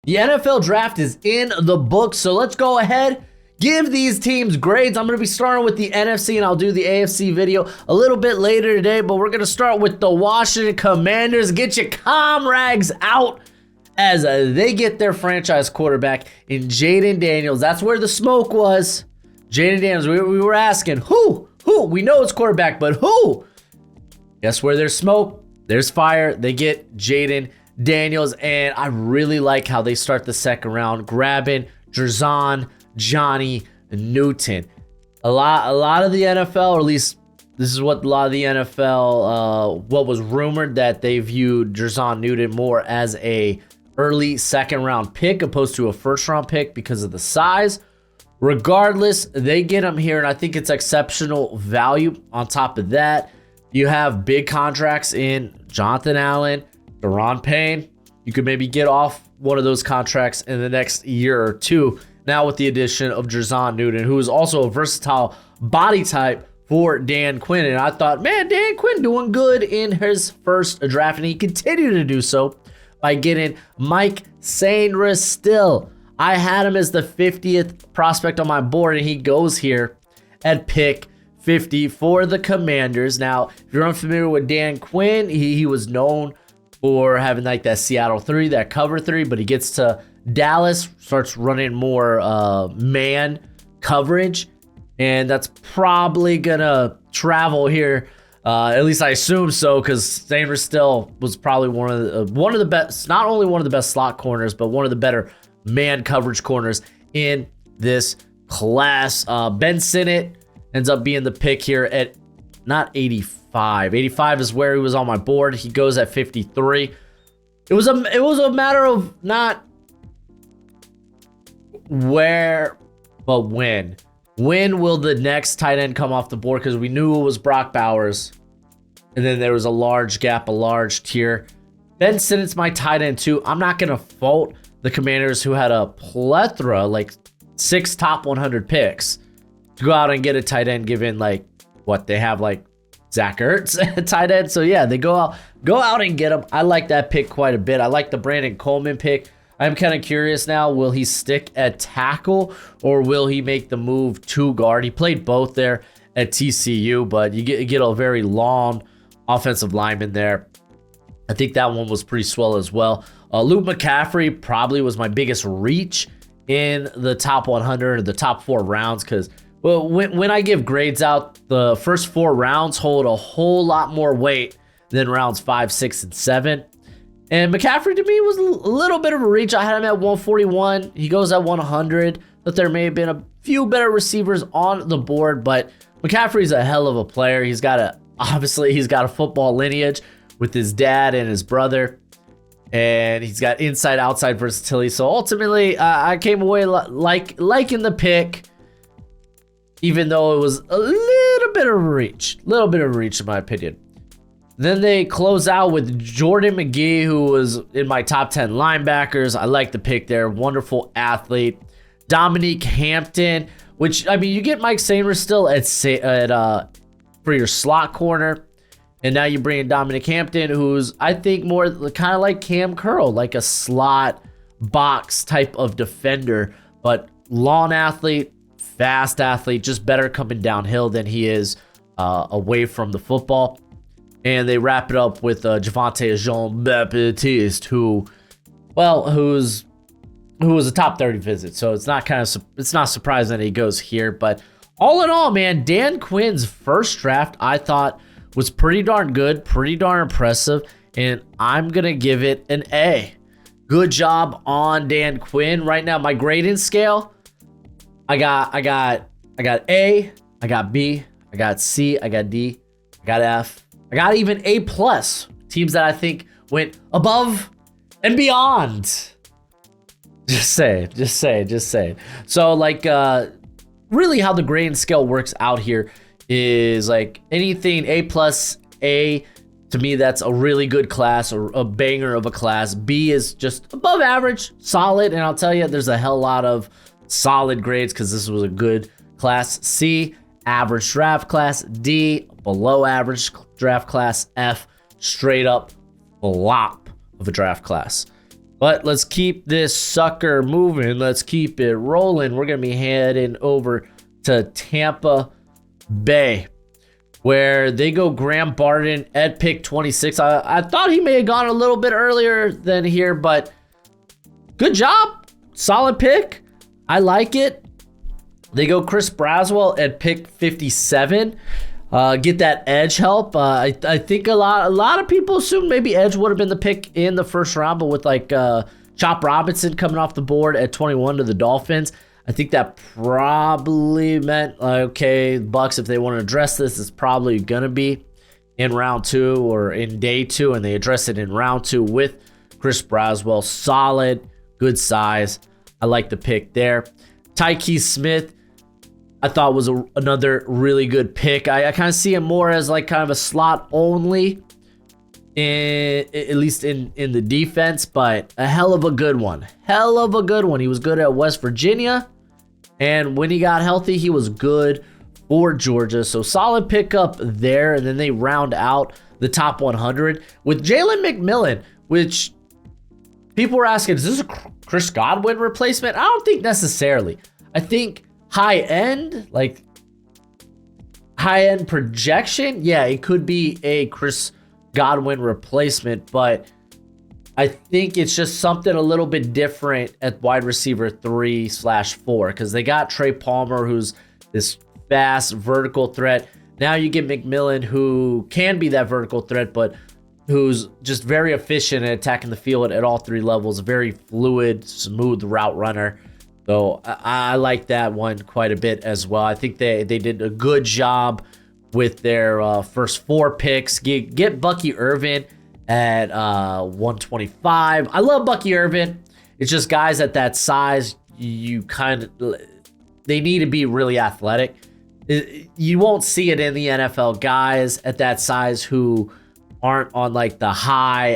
The NFL draft is in the books, so let's go ahead, give these teams grades. I'm going to be starting with the NFC, and I'll do the AFC video a little bit later today, but we're going to start with the Washington Commanders. Get your comrags out as they get their franchise quarterback in Jayden Daniels. That's where the smoke was. Jayden Daniels, we were asking, who? We know it's quarterback, but who? Guess where there's smoke, there's fire. They get Jayden Daniels, and I really like how they start the second round, grabbing DeJean, Johnny Newton. A lot of the NFL, or at least this is what a lot of the NFL, what was rumored, that they viewed DeJean Newton more as a early second round pick opposed to a first round pick because of the size. Regardless, they get him here, and I think it's exceptional value. On top of that, you have big contracts in Jonathan Allen, Daron Payne. You could maybe get off one of those contracts in the next year or two. Now with the addition of DeJean Newton, who is also a versatile body type for Dan Quinn. And I thought, man, Dan Quinn doing good in his first draft, and he continued to do so by getting Mike Sainristil. I had him as the 50th prospect on my board, and he goes here at pick 50 for the Commanders. Now, if you're unfamiliar with Dan Quinn, he was known for having like that Seattle 3, that cover 3, but he gets to Dallas, starts running more man coverage, and that's probably gonna travel here. At least I assume so, because Sainristil was probably one of the best, not only one of the best slot corners, but one of the better man coverage corners in this class. Ben Sinnott ends up being the pick here at not 85. 85 is where he was on my board. He goes at 53. It was a matter of not where, but when. When will the next tight end come off the board? Because we knew it was Brock Bowers, and then there was a large gap, a large tier. Ben Sinnott's my tight end too. I'm not gonna fault the Commanders, who had a plethora, like 6 top 100 picks, to go out and get a tight end, given like what they have, like Zach Ertz at tight end. So yeah, they go out and get him. I like that pick quite a bit. I like the Brandon Coleman pick. I'm kind of curious now, will he stick at tackle or will he make the move to guard? He played both there at TCU, but you get a very long offensive lineman there. I think that one was pretty swell as well. Luke McCaffrey probably was my biggest reach in the top 100 or the top 4 rounds, because well, when I give grades out, the first 4 rounds hold a whole lot more weight than rounds 5, 6, and 7. And McCaffrey to me was a little bit of a reach. I had him at 141. He goes at 100. But there may have been a few better receivers on the board, but McCaffrey's a hell of a player. He's got a football lineage with his dad and his brother, and he's got inside-outside versatility. So ultimately, I came away liking the pick, even though it was a little bit of a reach in my opinion. Then they close out with Jordan McGee, who was in my top 10 linebackers. I like the pick there. Wonderful athlete. Dominique Hampton, which, I mean, you get Mike Sainristil at for your slot corner. And now you bring in Dominique Hampton, who's, I think, more kind of like Cam Curl, like a slot box type of defender, but long athlete, fast athlete, just better coming downhill than he is away from the football. And they wrap it up with Javonte Jean-Baptiste, who was a top 30 visit. So it's not surprising that he goes here. But all in all, man, Dan Quinn's first draft, I thought, was pretty darn good, pretty darn impressive, and I'm gonna give it an A. Good job on Dan Quinn. Right now, my grading scale, I got A, I got B, I got C, I got D, I got F. I got even A+. Teams that I think went above and beyond. Just say. So, like, really how the grading scale works out here is like anything A+, A, to me, that's a really good class or a banger of a class. B is just above average, solid, and I'll tell you, there's a hell lot of solid grades because this was a good class. C, average draft class. D, below average draft class. F, straight up flop of a draft class. But let's keep this sucker moving. Let's keep it rolling. We're going to be heading over to Tampa Bay, where they go Graham Barton at pick 26. I thought he may have gone a little bit earlier than here, but good job. Solid pick. I like it. They go Chris Braswell at pick 57. Get that edge help. I think a lot of people assumed maybe edge would have been the pick in the first round, but with like Chop Robinson coming off the board at 21 to the Dolphins, I think that probably meant, okay, Bucs, if they want to address this, it's probably going to be in round 2 or in day 2, and they address it in round 2 with Chris Braswell. Solid, good size. I like the pick there. Tyke Smith, I thought was another really good pick. I kind of see him more as like kind of a slot only, at least in the defense, but a hell of a good one. Hell of a good one. He was good at West Virginia, and when he got healthy, he was good for Georgia. So solid pickup there, and then they round out the top 100 with Jalen McMillan, which people were asking, is this a Chris Godwin replacement? I don't think necessarily. I think high-end projection, yeah, it could be a Chris Godwin replacement, but I think it's just something a little bit different at wide receiver 3/4, because they got Trey Palmer, who's this fast vertical threat. Now you get McMillan, who can be that vertical threat, but who's just very efficient at attacking the field at all 3 levels, very fluid, smooth route runner. So I like that one quite a bit as well. I think they did a good job with their first 4 picks. Get Bucky Irvin at 125. I love Bucky Irvin. It's just guys at that size, they need to be really athletic. You won't see it in the NFL. Guys at that size who aren't on like the high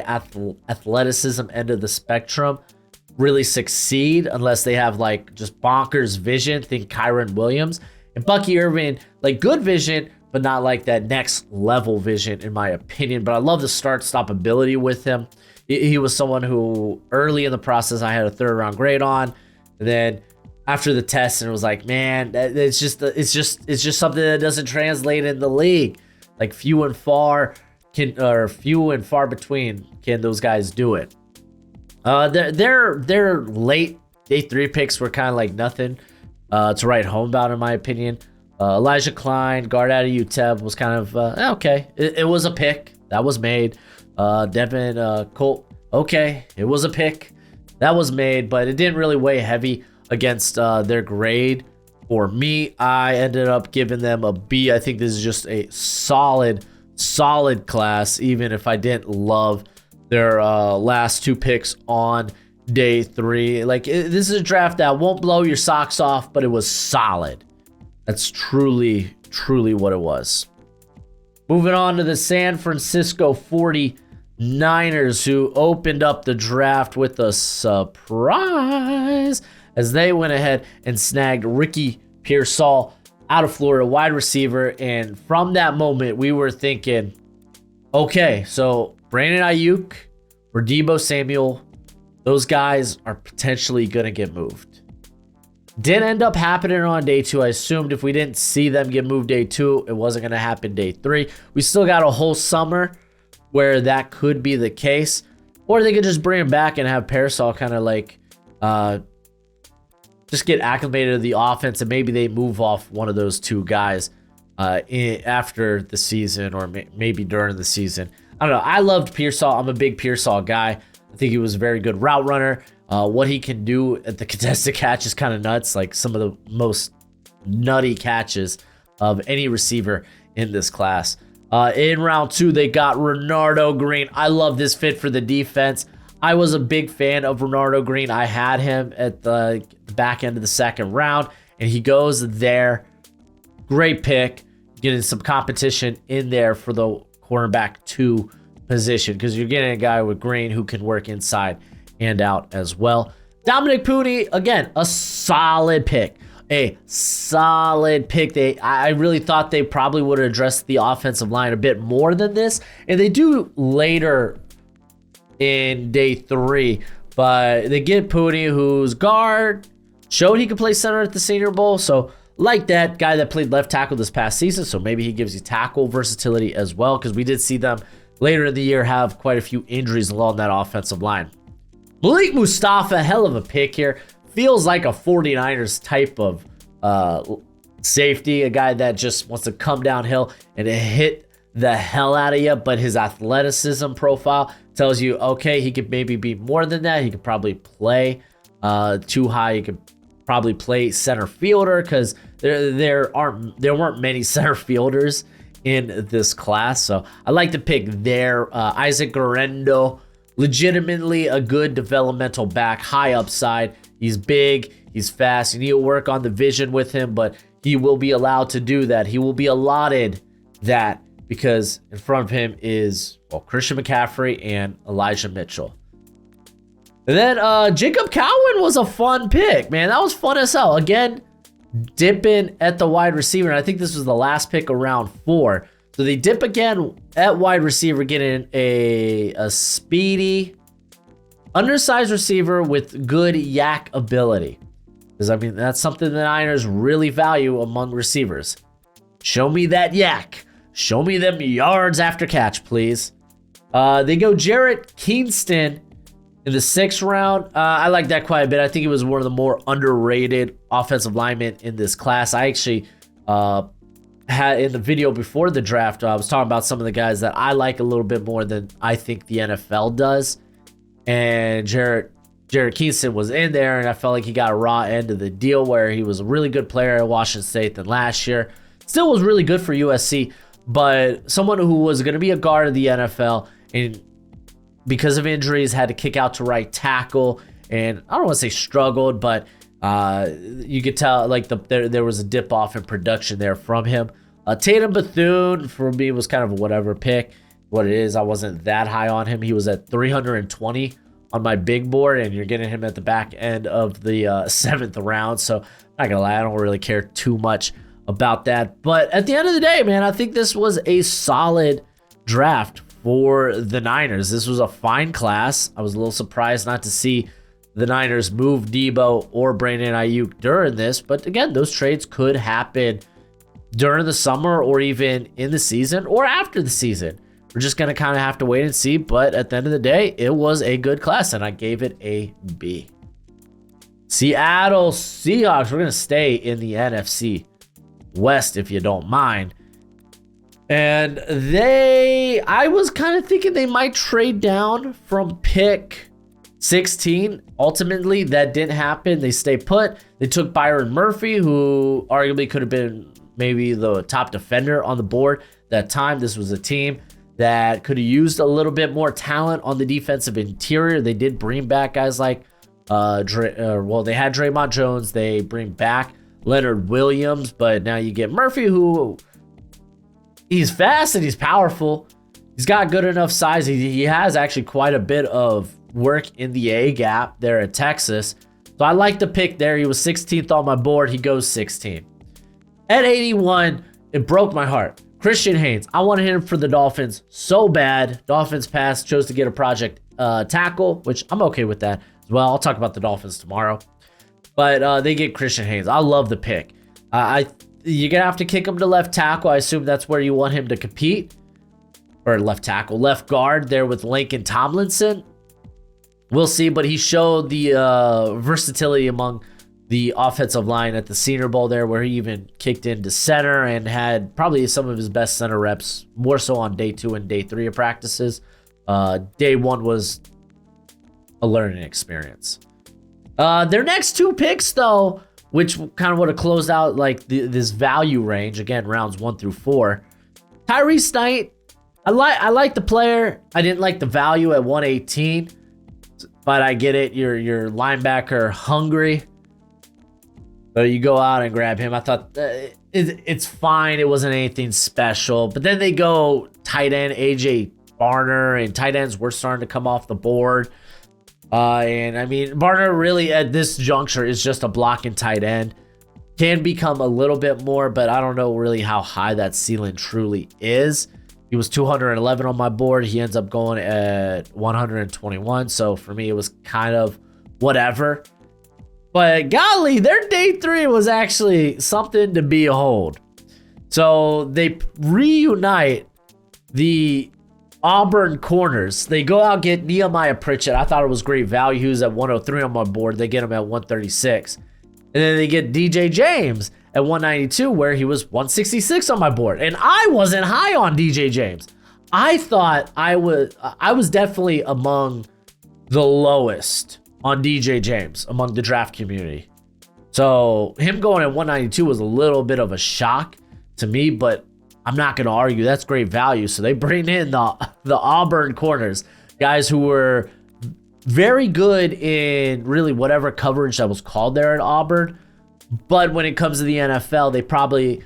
athleticism end of the spectrum really succeed unless they have like just bonkers vision. Think Kyron Williams. And Bucky Irvin, like good vision, but not like that next level vision in my opinion. But I love the stop ability with him. He was someone who early in the process I had a 3rd round grade on, and then after the test, and it was like, man, it's just something that doesn't translate in the league. Like few and far between can those guys do it. Their late day 3 picks were kind of like nothing to write home about, in my opinion. Elijah Klein, guard out of UTEP, was kind of okay. It was a pick that was made. Devin Colt, okay, it was a pick that was made, but it didn't really weigh heavy against their grade. For me, I ended up giving them a B. I think this is just a solid class, even if I didn't love their last 2 picks on day 3. Like, this is a draft that won't blow your socks off, but it was solid. That's truly what it was. Moving on to the San Francisco 49ers, who opened up the draft with a surprise as they went ahead and snagged Ricky Pearsall out of Florida, wide receiver. And from that moment, we were thinking, okay, so Brandon Ayuk or Deebo Samuel, those guys are potentially going to get moved. Didn't end up happening on day 2. I assumed if we didn't see them get moved day 2, it wasn't going to happen day 3. We still got a whole summer where that could be the case. Or they could just bring him back and have Pearsall kind of like just get acclimated to the offense, and maybe they move off one of those 2 guys after the season, or maybe during the season. I don't know. I loved Pearsall. I'm a big Pearsall guy. I think he was a very good route runner. What he can do at the contested catch is kind of nuts. Like some of the most nutty catches of any receiver in this class. In round 2, they got Renardo Green. I love this fit for the defense. I was a big fan of Renardo Green. I had him at the back end of the 2nd round, and he goes there. Great pick. Getting some competition in there for the cornerback 2 position, because you're getting a guy with Green who can work inside and out as well. Dominic Puni, again, a solid pick. I really thought they probably would have addressed the offensive line a bit more than this, and they do later in day 3. But they get Pooty, who's guard, showed he could play center at the Senior Bowl. So like that guy that played left tackle this past season. So maybe he gives you tackle versatility as well, because we did see them later in the year have quite a few injuries along that offensive line. Malik Mustafa, hell of a pick here. Feels like a 49ers type of safety, a guy that just wants to come downhill and hit the hell out of you, but his athleticism profile tells you, okay, he could maybe be more than that. He could probably play too high. He could probably play center fielder, because there weren't many center fielders in this class. So I like to pick there. Isaac Guerrero, legitimately a good developmental back, high upside. He's big, he's fast. You need to work on the vision with him, but he will be allowed to do that. He will be allotted that, because in front of him is, well, Christian McCaffrey and Elijah Mitchell. And then Jacob Cowan was a fun pick, man. That was fun as hell. Again, dipping at the wide receiver. And I think this was the last pick around 4. So they dip again at wide receiver, getting a speedy, undersized receiver with good yak ability. Because, I mean, that's something the Niners really value among receivers. Show me that yak. Show me them yards after catch, please. They go Jarrett Kingston in the 6th round. I like that quite a bit. I think he was one of the more underrated offensive linemen in this class. I actually had in the video before the draft, I was talking about some of the guys that I like a little bit more than I think the NFL does. And Jarrett Kingston was in there, and I felt like he got a raw end of the deal, where he was a really good player at Washington State than last year. Still was really good for USC, but someone who was going to be a guard of the NFL, and because of injuries had to kick out to right tackle, and I don't want to say struggled, but you could tell like there was a dip off in production there from him. Tatum Bethune for me was kind of a whatever pick. What it is, I wasn't that high on him. He was at 320 on my big board, and you're getting him at the back end of the 7th round. So not gonna lie, I don't really care too much about that. But at the end of the day, man, I think this was a solid draft for the Niners. This was a fine class. I was a little surprised not to see the Niners move Debo or Brandon Ayuk during this, but again, those trades could happen during the summer or even in the season or after the season. We're just going to kind of have to wait and see, but at the end of the day, it was a good class, and I gave it a B. Seattle Seahawks, we're going to stay in the NFC West if you don't mind. And I was kind of thinking they might trade down from pick 16. Ultimately, that didn't happen. They stay put. They took Byron Murphy, who arguably could have been maybe the top defender on the board that time. This was a team that could have used a little bit more talent on the defensive interior. They did bring back guys like, they had Draymond Jones. They bring back Leonard Williams, but now you get Murphy, who he's fast and he's powerful. He's got good enough size. He has actually quite a bit of work in the A gap there at Texas. So I like the pick there. He was 16th on my board. He goes 16. At 81, it broke my heart. Christian Haynes. I wanted him for the Dolphins so bad. Dolphins passed, chose to get a project tackle, which I'm okay with that as well. I'll talk about the Dolphins tomorrow. But they get Christian Haynes. I love the pick. You're going to have to kick him to left tackle. I assume that's where you want him to compete. Or left tackle. Left guard there with Lincoln Tomlinson. We'll see, but he showed the versatility among the offensive line at the Senior Bowl there, where he even kicked into center and had probably some of his best center reps, more so on day 2 and day 3 of practices. Day 1 was a learning experience. Their next 2 picks, though, which kind of would have closed out like this value range, again, rounds 1 through 4. Tyrese Knight, I like the player. I didn't like the value at 118. But I get it. You're linebacker hungry. So you go out and grab him. I thought it's fine. It wasn't anything special. But then they go tight end AJ Barner, and tight ends were starting to come off the board. And I mean, Barner really at this juncture is just a blocking tight end. Can become a little bit more, but I don't know really how high that ceiling truly is. He was 211 on my board. He ends up going at 121. So for me, it was kind of whatever. But golly, their day 3 was actually something to behold. So they reunite the Auburn corners. They go out and get Nehemiah Pritchett. I thought it was great value. He was at 103 on my board. They get him at 136. And then they get DJ James at 192, where he was 166 on my board. And I wasn't high on DJ James. I thought I was definitely among the lowest on DJ James among the draft community. So him going at 192 was a little bit of a shock to me, but I'm not going to argue. That's great value. So they bring in the Auburn corners, guys who were very good in really whatever coverage that was called there at Auburn. But when it comes to the NFL, they probably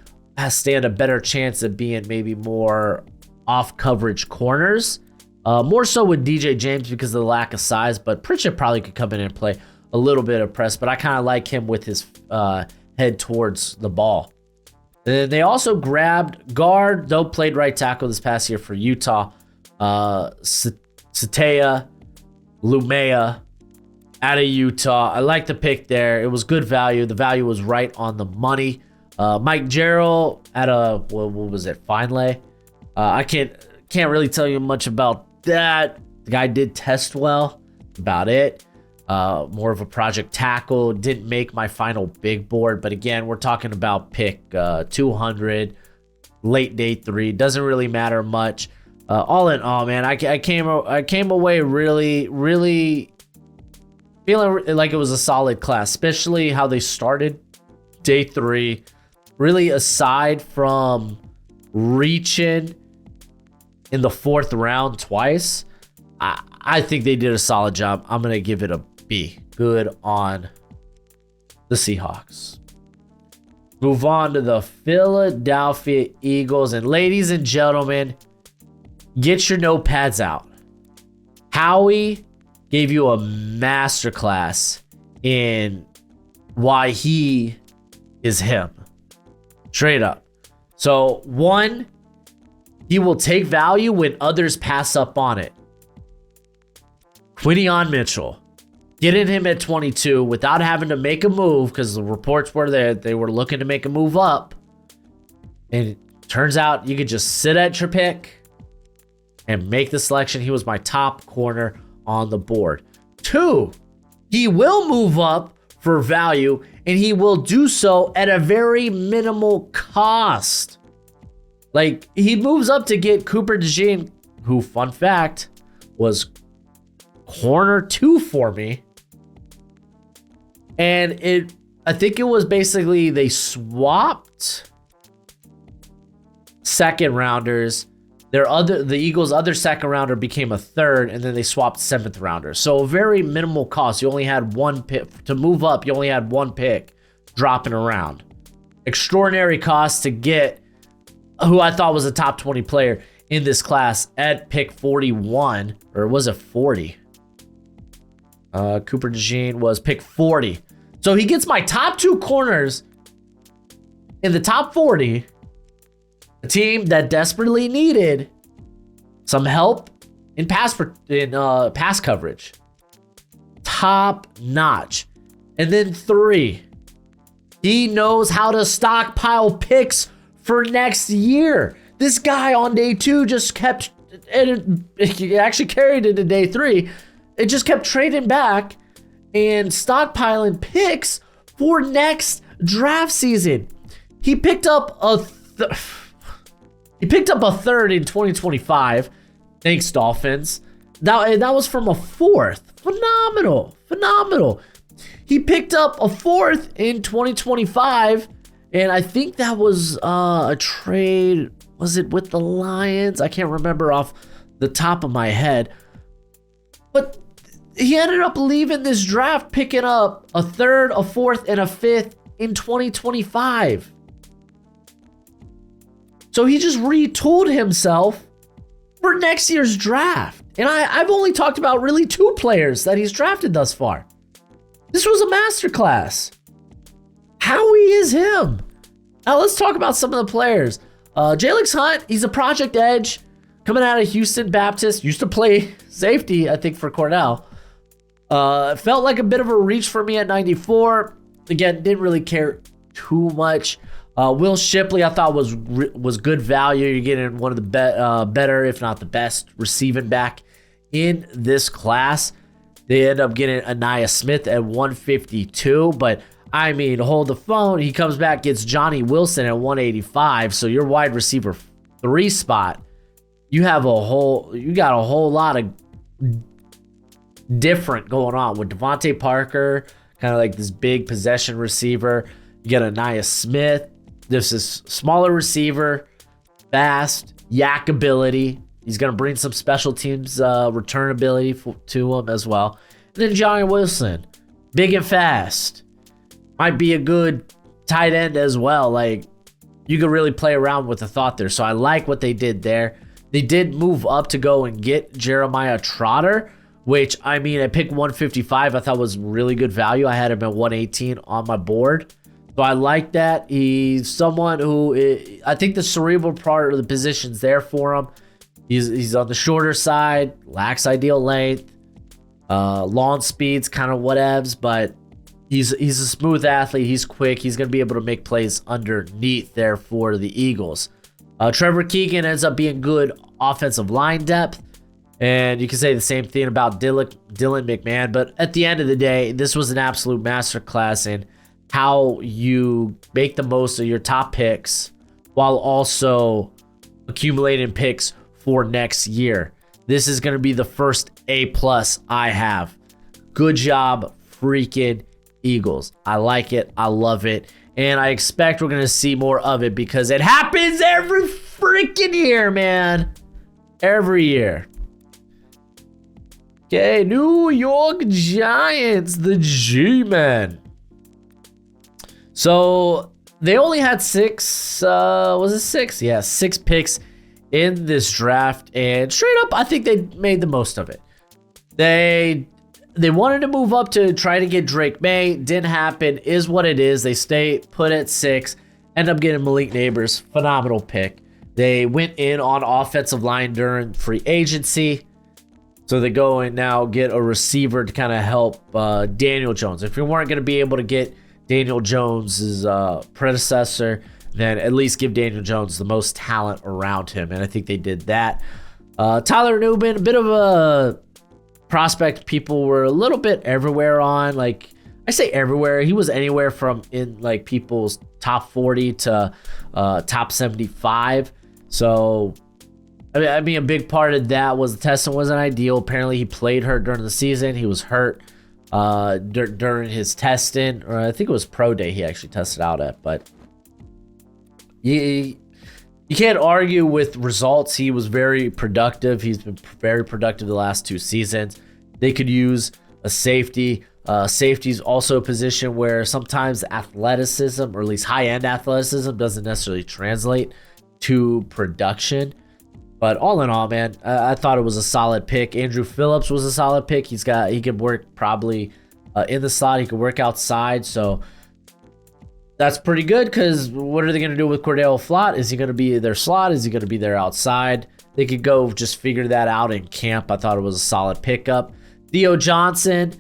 stand a better chance of being maybe more off coverage corners. More so with DJ James because of the lack of size, but Pritchett probably could come in and play a little bit of press, but I kind of like him with his head towards the ball. And they also grabbed guard, though played right tackle this past year for Utah, Satea Lumea out of Utah. I like the pick there. It was good value. The value was right on the money. Mike Gerald at what was it, Finlay? I can't really tell you much about that. The guy did test well. About it. More of a project tackle. Didn't make my final big board, but again, we're talking about pick 200, late day 3. Doesn't really matter much. All in all, man, I came away really feeling like it was a solid class, especially how they started day 3. Really, aside from reaching in the 4th round twice, I think they did a solid job. I'm going to give it a B. Good on the Seahawks. Move on to the Philadelphia Eagles. And ladies and gentlemen, get your notepads out. Howie gave you a masterclass in why he is him. Straight up. So, 1, he will take value when others pass up on it. Quinyon Mitchell, getting him at 22 without having to make a move, because the reports were there they were looking to make a move up. And it turns out you could just sit at your pick and make the selection. He was my top corner on the board. 2, he will move up for value, and he will do so at a very minimal cost. Like, he moves up to get Cooper DeJean, who, fun fact, was corner 2 for me. And I think it was basically they swapped second rounders. The Eagles' other second rounder became a 3rd, and then they swapped 7th rounders. So a very minimal cost. You only had 1 pick to move up. You only had 1 pick dropping around. Extraordinary cost to get who I thought was a top 20 player in this class at pick 41, or was it 40? Cooper DeJean was pick 40. So he gets my top 2 corners in the top 40. A team that desperately needed some help in pass coverage. Top notch. And then 3, he knows how to stockpile picks for next year. This guy on day 2 just kept, he actually carried it to day 3. It just kept trading back and stockpiling picks for next draft season. He picked up a 3rd in 2025. Thanks, Dolphins. That was from a 4th. Phenomenal. He picked up a 4th in 2025, and I think that was a trade. Was it with the Lions? I can't remember off the top of my head. But he ended up leaving this draft picking up a 3rd, a 4th, and a 5th in 2025. So he just retooled himself for next year's draft. And I've only talked about really 2 players that he's drafted thus far. This was a masterclass. Howie is him. Now let's talk about some of the players. Jalen Hunt, he's a project edge. coming out of Houston Baptist, used to play safety, I think, for Cornell. Felt like a bit of a reach for me at 94. Again, didn't really care too much. Will Shipley, I thought was good value. You're getting one of the better, if not the best, receiving back in this class. They end up getting Anaya Smith at 152, but I mean, hold the phone. He comes back, gets Johnny Wilson at 185. So your wide receiver 3 spot, you got a whole lot of different going on with Devontae Parker, kind of like this big possession receiver. You got Anaya Smith. This is smaller receiver, fast, yak ability. He's going to bring some special teams return ability to him as well. And then Johnny Wilson, big and fast. Might be a good tight end as well. Like, you could really play around with the thought there. So I like what they did there. They did move up to go and get Jeremiah Trotter, which, I mean, at pick 155, I thought was really good value. I had him at 118 on my board. So I like that. He's someone who, I think the cerebral part of the position's there for him. He's on the shorter side, lacks ideal length, lawn speeds, kind of whatevs, but he's a smooth athlete. He's quick. He's going to be able to make plays underneath there for the Eagles. Trevor Keegan ends up being good offensive line depth, and you can say the same thing about Dylan McMahon, but at the end of the day, this was an absolute masterclass in how you make the most of your top picks while also accumulating picks for next year. This is going to be the first A+ I have. Good job, freaking Eagles. I like it. I love it. And I expect we're going to see more of it because it happens every freaking year, man. Every year. Okay, New York Giants, the G-Men. So they only had 6, was it 6? Yeah, 6 picks in this draft, and straight up, I think they made the most of it. They wanted to move up to try to get Drake May. Didn't happen. Is what it is. They stay put at 6. End up getting Malik Neighbors. Phenomenal pick. They went in on offensive line during free agency. So they go and now get a receiver to kind of help Daniel Jones. If you weren't going to be able to get Daniel Jones's predecessor, then at least give Daniel Jones the most talent around him. And I think they did that. Tyler Newman, a bit of a prospect people were a little bit everywhere on. Like, I say everywhere. He was anywhere from in like people's top 40 to top 75. So, I mean, a big part of that was the testing wasn't ideal. Apparently, he played hurt during the season. He was hurt during his testing. Or I think it was pro day he actually tested out at. But you can't argue with results. He was very productive. He's been very productive the last 2 seasons. They could use a safety. Safety's also a position where sometimes athleticism, or at least high-end athleticism, doesn't necessarily translate to production. But all in all, man, I thought it was a solid pick. Andrew Phillips was a solid pick. He could work probably in the slot. He could work outside. So that's pretty good, because what are they going to do with Cordell Flott? Is he going to be their slot? Is he going to be their outside? They could go just figure that out in camp. I thought it was a solid pickup. Theo Johnson,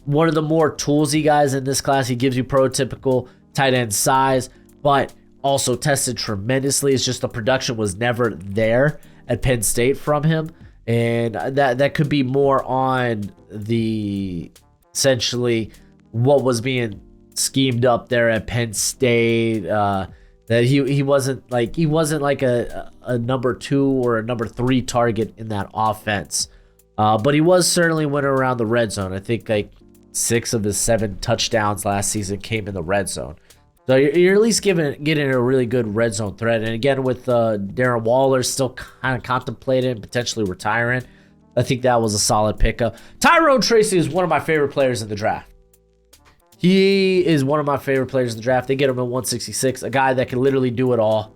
one of the more toolsy guys in this class. He gives you prototypical tight end size, but also tested tremendously. It's just the production was never there at Penn State from him. And that could be more on the essentially what was being schemed up there at Penn State. That he wasn't like a number 2 or a number 3 target in that offense. But he was certainly winning around the red zone. I think like 6 of his 7 touchdowns last season came in the red zone. So you're at least getting a really good red zone threat. And again, with Darren Waller still kind of contemplating potentially retiring, I think that was a solid pickup. Tyrone Tracy is one of my favorite players in the draft. He is one of my favorite players in the draft. They get him at 166, a guy that can literally do it all.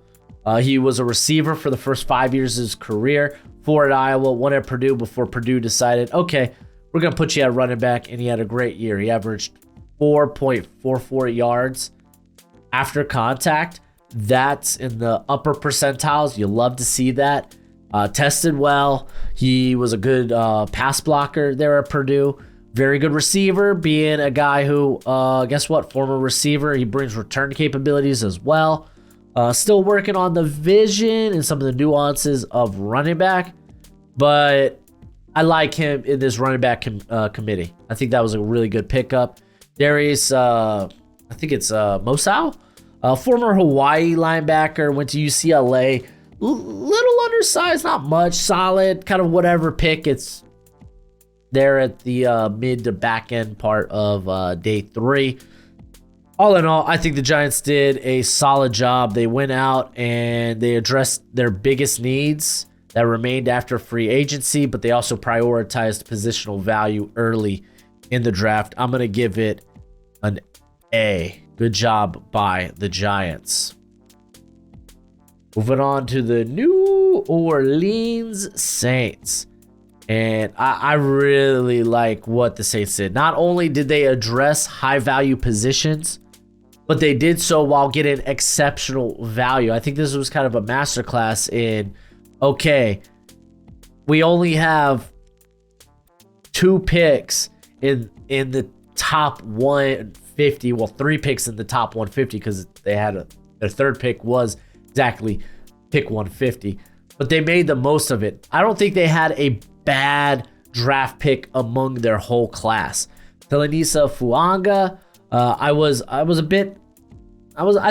He was a receiver for the first 5 years of his career, 4 at Iowa, 1 at Purdue before Purdue decided, okay, we're going to put you at running back, and he had a great year. He averaged 4.44 yards after contact. That's in the upper percentiles. You love to see that. Tested well. He was a good pass blocker there at Purdue. Very good receiver, being a guy who, guess what, former receiver. He brings return capabilities as well. Still working on the vision and some of the nuances of running back, but I like him in this running back committee. I think that was a really good pickup. Darius, I think it's Mosau, former Hawaii linebacker, went to UCLA. Little undersized, not much, solid, kind of whatever pick. It's there at the mid to back end part of day 3. All in all, I think the Giants did a solid job. They went out and they addressed their biggest needs that remained after free agency, but they also prioritized positional value early in the draft. I'm going to give it an A. Good job by the Giants. Moving on to the New Orleans Saints. And I really like what the Saints did. Not only did they address high-value positions, but they did so while getting exceptional value. I think this was kind of a masterclass in, okay, we only have 2 picks in the top 150. Well, 3 picks in the top 150 because they had their third pick was exactly pick 150. But they made the most of it. I don't think they had a bad draft pick among their whole class. Telenisa Fuanga, I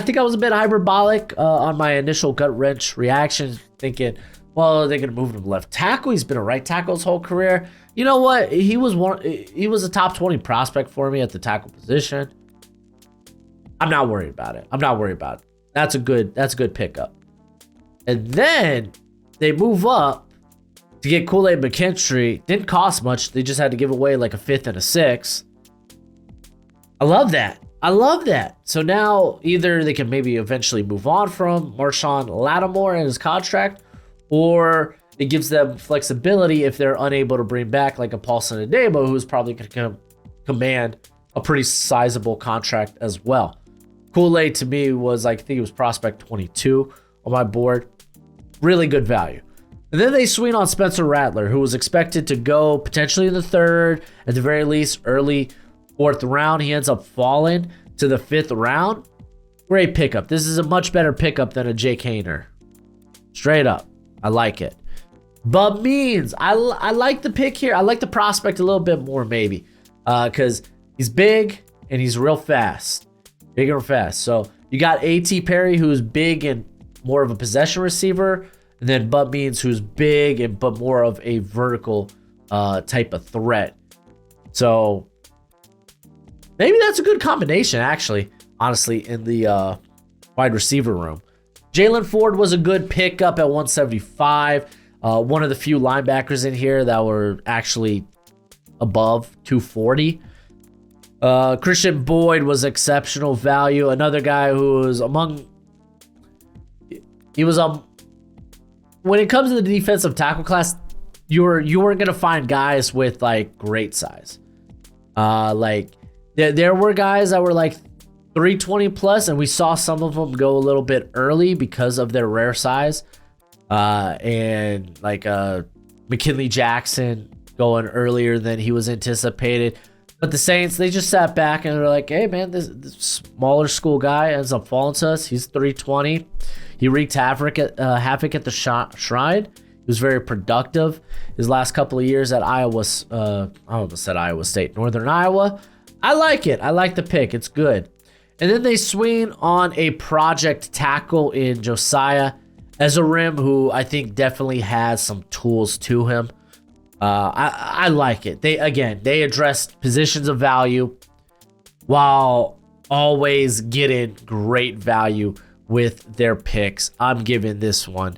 think I was a bit hyperbolic on my initial gut wrench reaction, thinking, well, they're gonna move him to left tackle. He's been a right tackle his whole career. You know what? He was a top 20 prospect for me at the tackle position. I'm not worried about it. That's a good pickup. And then they move up to get Kool-Aid McKinstry. Didn't cost much. They just had to give away like a 5th and a 6th. I love that. So now either they can maybe eventually move on from Marshawn Lattimore and his contract, or it gives them flexibility if they're unable to bring back like a Paulson Adebo, who's probably going to command a pretty sizable contract as well. Kool-Aid to me was, I think he was prospect 22 on my board. Really good value. And then they swing on Spencer Rattler, who was expected to go potentially in the 3rd, at the very least early 4th round. He ends up falling to the 5th round. Great pickup. This is a much better pickup than a Jake Hayner. Straight up. I like it. Bub Means. I like the pick here. I like the prospect a little bit more maybe. Because he's big and he's real fast. Big and fast. So you got A.T. Perry, who's big and more of a possession receiver. And then Bub Means, who's big but more of a vertical type of threat. So maybe that's a good combination, actually, honestly, in the wide receiver room. Jalen Ford was a good pickup at 175. One of the few linebackers in here that were actually above 240. Christian Boyd was exceptional value. Another guy who was when it comes to the defensive tackle class, you weren't gonna find guys with like great size. There were guys that were like 320 plus, and we saw some of them go a little bit early because of their rare size. And like McKinley Jackson going earlier than he was anticipated. But the Saints, they just sat back and they're like, hey man, this smaller school guy ends up falling to us. He's 320. He wreaked havoc at the Shrine. He was very productive his last couple of years at Iowa. I almost said Iowa State, Northern Iowa. I like it. I like the pick. It's good. And then they swing on a project tackle in Josiah Ezerim, who I think definitely has some tools to him. I like it. They addressed positions of value while always getting great value with their picks. I'm giving this one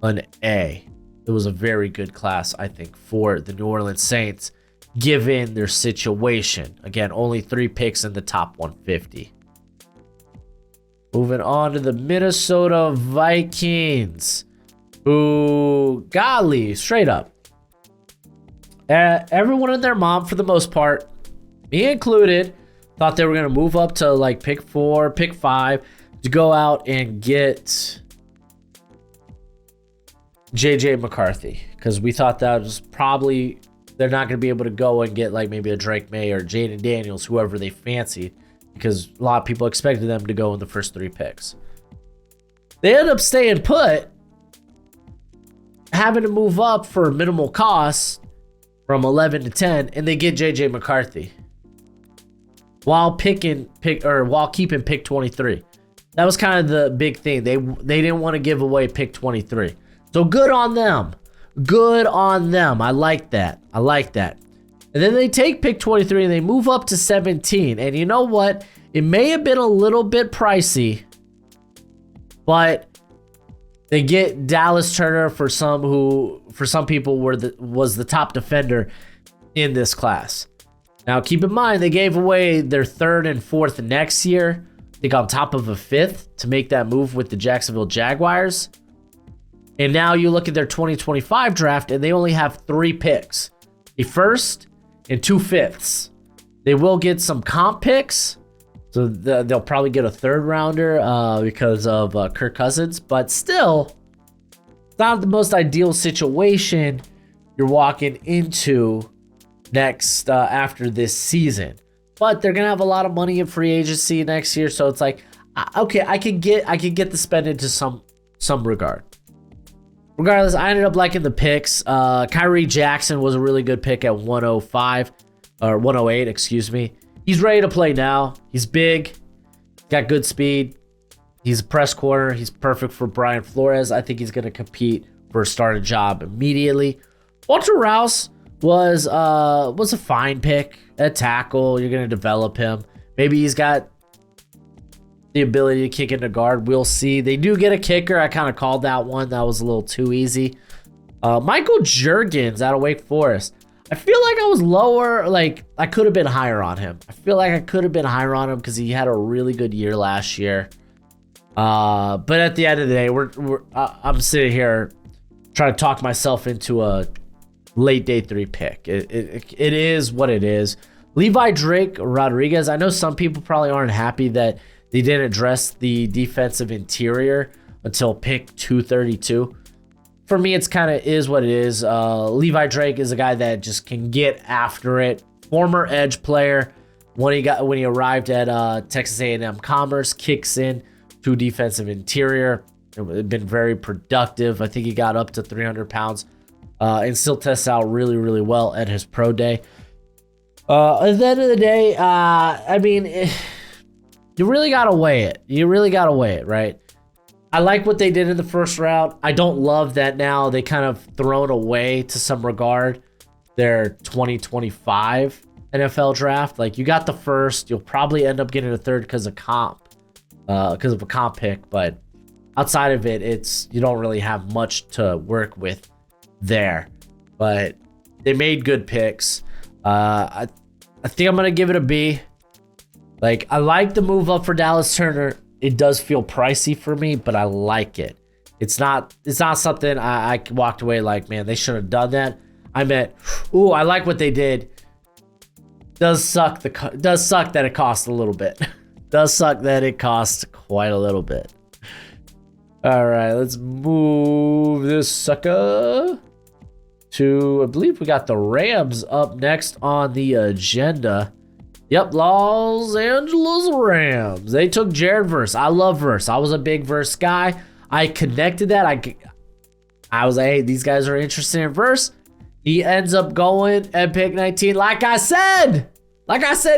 an A. It was a very good class, I think, for the New Orleans Saints, given their situation. Again, only 3 picks in the top 150. Moving on to the Minnesota Vikings, who, golly, straight up, everyone and their mom, for the most part, me included, thought they were going to move up to like pick 4, pick 5 to go out and get JJ McCarthy, because we thought that was probably they're not going to be able to go and get like maybe a Drake May or Jayden Daniels, whoever they fancied, because a lot of people expected them to go in the first 3 picks. They end up staying put, having to move up for minimal costs from 11 to 10, and they get JJ McCarthy while keeping pick 23. That was kind of the big thing. They didn't want to give away pick 23. So good on them. Good on them. I like that. And then they take pick 23 and they move up to 17. And you know what? It may have been a little bit pricey, but they get Dallas Turner for some people was the top defender in this class. Now keep in mind they gave away their 3rd and 4th next year, I think on top of a 5th, to make that move with the Jacksonville Jaguars. And now you look at their 2025 draft and they only have 3 picks, a 1st and 2 5ths. They will get some comp picks, so they'll probably get a 3rd rounder because of Kirk Cousins, but still, it's not the most ideal situation you're walking into next after this season. But they're gonna have a lot of money in free agency next year, so it's like, okay, I could get the spend into some regard. Regardless, I ended up liking the picks. Kyrie Jackson was a really good pick at 105 or 108, excuse me. He's ready to play now. He's big, got good speed. He's a press corner. He's perfect for Brian Flores. I think he's going to compete for a starting job immediately. Walter Rouse was a fine pick at tackle. You're going to develop him. Maybe he's got the ability to kick into guard. We'll see. They do get a kicker. I kind of called that one. That was a little too easy. Michael Juergens out of Wake Forest. I feel like I was lower. Like, I could have been higher on him. I feel like I could have been higher on him because he had a really good year last year. But at the end of the day, I'm sitting here trying to talk myself into a late day 3 pick. It is what it is. Levi Drake Rodriguez. I know some people probably aren't happy that they didn't address the defensive interior until pick 232. For me, it's kind of is what it is. Levi Drake is a guy that just can get after it. Former edge player. When he arrived at Texas A&M Commerce, kicks in to defensive interior. It's been very productive. I think he got up to 300 pounds and still tests out really, really well at his pro day. At the end of the day, I mean, you really got to weigh it. You really got to weigh it, right? I like what they did in the first round. I don't love that now they kind of thrown away to some regard their 2025 NFL draft. Like, you got the first, you'll probably end up getting a 3rd because of a comp pick, but outside of it, you don't really have much to work with there. But they made good picks. I think I'm gonna give it a B. Like, I like the move up for Dallas Turner. It does feel pricey for me, but I like it. It's not something I walked away like, man, they should have done that. I meant, ooh, I like what they did. Does suck that it cost a little bit. Does suck that it costs quite a little bit. All right, let's move this sucker to, I believe we got the Rams up next on the agenda. Yep, Los Angeles Rams. They took Jared Verse. I love Verse. I was a big Verse guy. I connected that. I was like, hey, these guys are interested in Verse. He ends up going at pick 19, like I said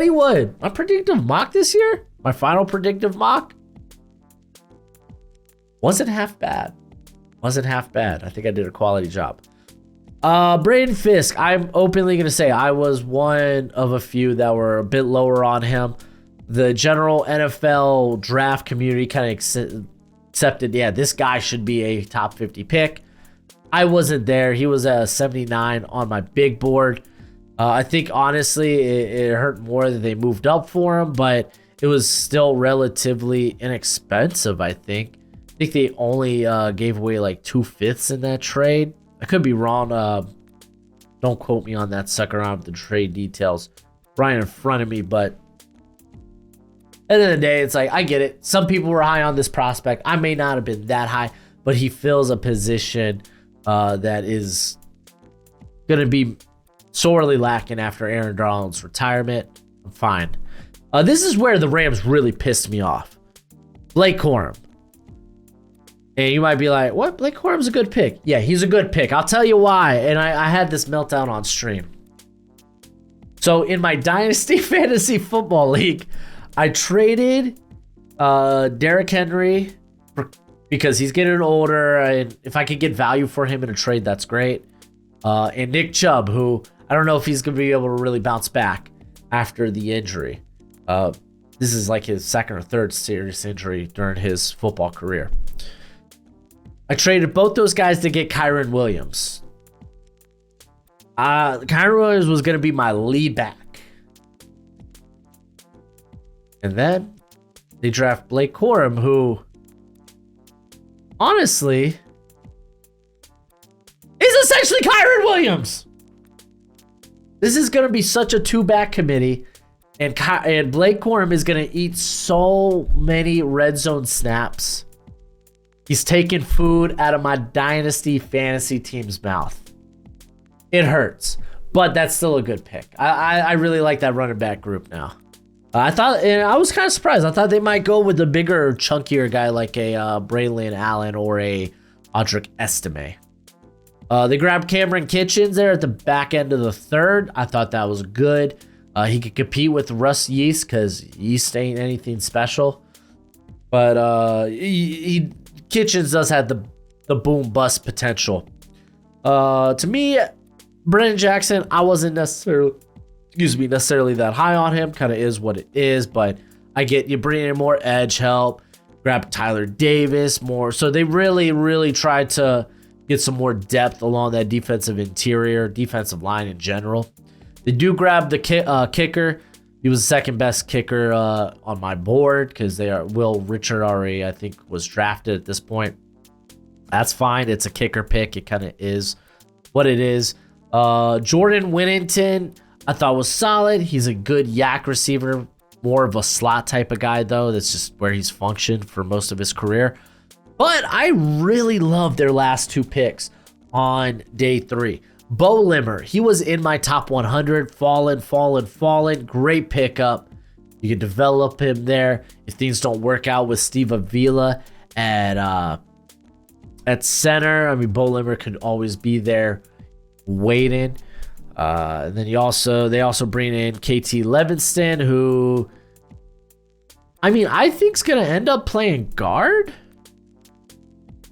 he would. My predictive mock this year, my final predictive mock, wasn't half bad. I think I did a quality job. Braden Fisk, I'm openly going to say I was one of a few that were a bit lower on him. The general NFL draft community kind of accepted, yeah, this guy should be a top 50 pick. I wasn't there. He was a 79 on my big board. I think, honestly, it hurt more that they moved up for him, but it was still relatively inexpensive, I think. I think they only gave away like 2 5ths in that trade. I could be wrong. Don't quote me on that. Suck around with the trade details right in front of me. But at the end of the day, it's like, I get it. Some people were high on this prospect. I may not have been that high, but he fills a position that is going to be sorely lacking after Aaron Donald's retirement. I'm fine. This is where the Rams really pissed me off. Blake Corum. And you might be like, what? Blake Corum's a good pick. Yeah, he's a good pick. I'll tell you why. And I had this meltdown on stream. So in my Dynasty Fantasy Football League, I traded Derrick Henry because he's getting older. And if I could get value for him in a trade, that's great. And Nick Chubb, who I don't know if he's going to be able to really bounce back after the injury. This is like his second or third serious injury during his football career. I traded both those guys to get Kyren Williams. Kyren Williams was going to be my lead back. And then they draft Blake Corum, who honestly is essentially Kyren Williams. This is going to be such a two-back committee. And Blake Corum is going to eat so many red zone snaps. He's taking food out of my Dynasty Fantasy team's mouth. It hurts, but that's still a good pick. I really like that running back group now. And I was kind of surprised. I thought they might go with a bigger, chunkier guy like a Braylon Allen or a Audric Estime. They grabbed Cameron Kitchens there at the back end of the third. I thought that was good. He could compete with Russ Yeast because Yeast ain't anything special. But Kitchens does have the boom bust potential. To me, Brennan Jackson, I wasn't necessarily that high on him. Kind of is what it is, but I get you bring in more edge help, grab Tyler Davis more. So they really tried to get some more depth along that defensive line in general. They do grab the kicker. He was the second best kicker on my board because Will Richard already, I think, was drafted at this point. That's fine. It's a kicker pick. It kind of is what it is. Jordan Whittington, I thought was solid. He's a good yak receiver, more of a slot type of guy, though. That's just where he's functioned for most of his career. But I really love their last two picks on day 3. Bo Limmer, he was in my top 100, fallen. Great pickup. You can develop him there. If things don't work out with Steve Avila at center, I mean, Bo Limmer could always be there waiting. And then they also bring in KT Levinston, who, I mean, I think is going to end up playing guard.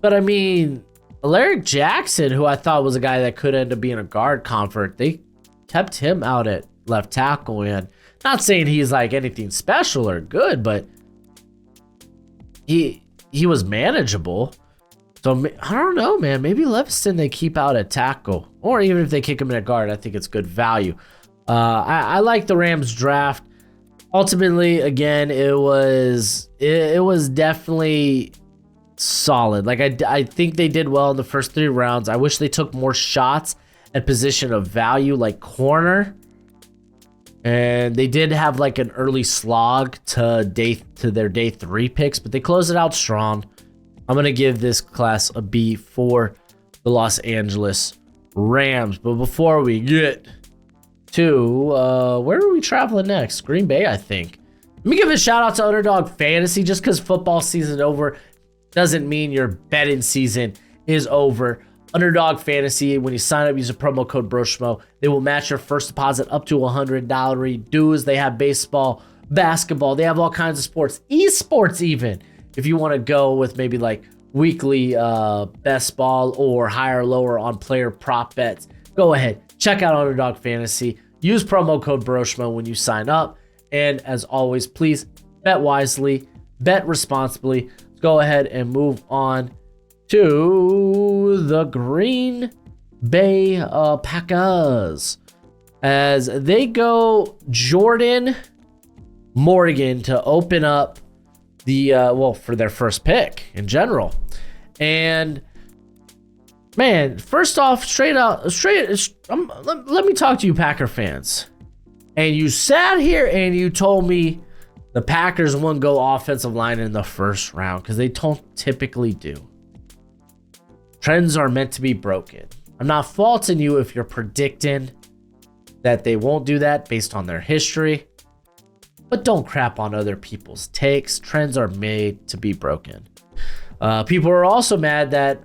But I mean, Alaric Jackson, who I thought was a guy that could end up being a guard convert, they kept him out at left tackle. And not saying he's like anything special or good, but he was manageable. So I don't know, man. Maybe Leviston they keep out at tackle, or even if they kick him in at guard, I think it's good value. I like the Rams draft. Ultimately, again, it was definitely solid. Like I think they did well in the first 3 rounds. I wish they took more shots at position of value, like corner. And they did have like an early slog to their day 3 picks, but they closed it out strong. I'm going to give this class a B for the Los Angeles Rams. But before we get to where are we traveling next? Green Bay, I think. Let me give a shout out to Underdog Fantasy. Just because football season over doesn't mean your betting season is over. Underdog Fantasy, when you sign up, use a promo code Broshmo. They will match your first deposit up to $100. Dues, they have baseball, basketball. They have all kinds of sports, esports even. If you want to go with maybe like weekly best ball or higher or lower on player prop bets, go ahead. Check out Underdog Fantasy. Use promo code Broshmo when you sign up. And as always, please bet wisely, bet responsibly. Let's go ahead and move on to the Green Bay Packers as they go Jordan Morgan to open up the for their first pick in general. And man, first off, let me talk to you Packer fans. And you sat here and you told me the Packers wouldn't go offensive line in the first round because they don't typically do. Trends are meant to be broken. I'm not faulting you if you're predicting that they won't do that based on their history, but don't crap on other people's takes. Trends are made to be broken. People are also mad that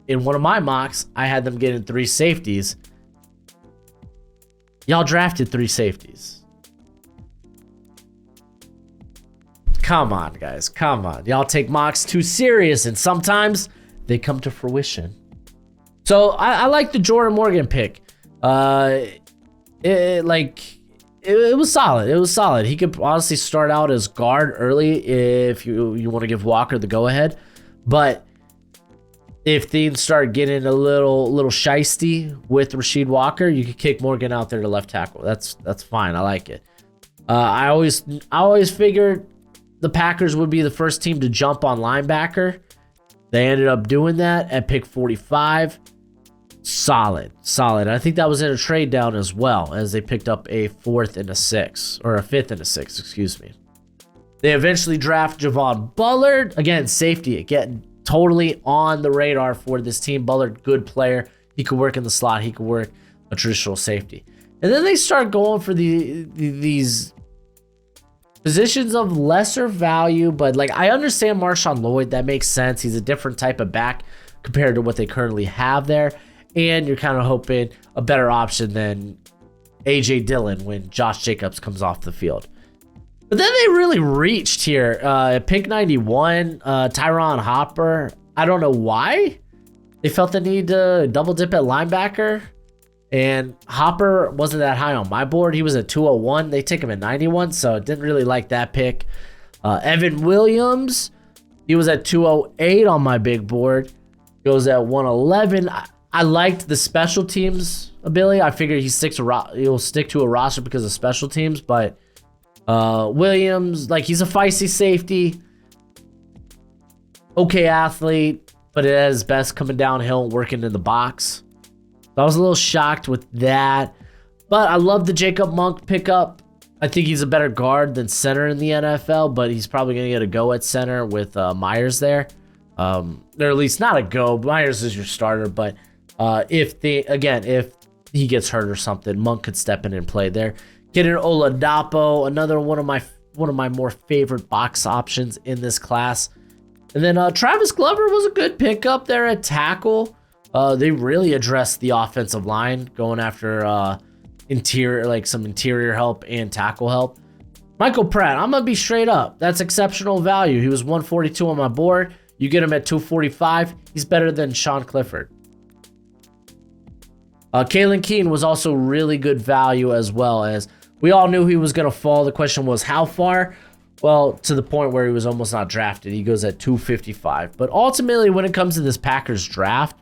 in one of my mocks, I had them getting 3 safeties. Y'all drafted 3 safeties. Come on, guys. Come on. Y'all take mocks too serious, and sometimes they come to fruition. So I like the Jordan Morgan pick. It was solid. It was solid. He could honestly start out as guard early if you want to give Walker the go-ahead. But if things start getting a little shisty with Rasheed Walker, you could kick Morgan out there to left tackle. That's fine. I like it. I always figured the Packers would be the first team to jump on linebacker. They ended up doing that at pick 45. Solid. I think that was in a trade down as well, as they picked up a 4th and a 6th, or a 5th and a 6th, excuse me. They eventually draft Javon Bullard. Again, safety, again, totally on the radar for this team. Bullard, good player. He could work in the slot. He could work a traditional safety. And then they start going for these positions of lesser value, but like I understand Marshawn Lloyd. That makes sense. He's a different type of back compared to what they currently have there. And you're kind of hoping a better option than A.J. Dillon when Josh Jacobs comes off the field. But then they really reached here. At pick 91, Tyron Hopper. I don't know why. They felt the need to double dip at linebacker. And Hopper wasn't that high on my board. He was at 201. They take him at 91, so didn't really like that pick. Evan Williams, he was at 208 on my big board. Goes at 111. I liked the special teams ability. I figured he'll stick to a roster because of special teams, but Williams, like, he's a feisty safety, okay athlete, but at his best coming downhill, working in the box. So I was a little shocked with that, but I love the Jacob Monk pickup. I think he's a better guard than center in the NFL, but he's probably going to get a go at center with Myers there. Or at least not a go. Myers is your starter, but if he gets hurt or something, Monk could step in and play there. Getting Oladapo, another one of my more favorite box options in this class. And then Travis Glover was a good pickup there at tackle. They really addressed the offensive line, going after some interior help and tackle help. Michael Pratt, I'm gonna be straight up. That's exceptional value. He was 142 on my board. You get him at 245. He's better than Sean Clifford. Kalen Keene was also really good value, as well, as we all knew he was going to fall. The question was how far? Well, to the point where he was almost not drafted. He goes at 255. But ultimately, when it comes to this Packers draft,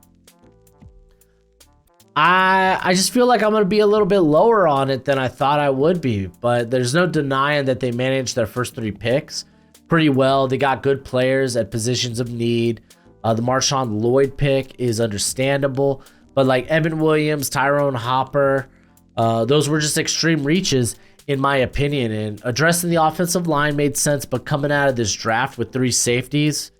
I just feel like I'm going to be a little bit lower on it than I thought I would be. But there's no denying that they managed their first 3 picks pretty well. They got good players at positions of need. The Marshawn Lloyd pick is understandable. But like Evan Williams, Tyrone Hopper, those were just extreme reaches, in my opinion. And addressing the offensive line made sense, but coming out of this draft with 3 safeties,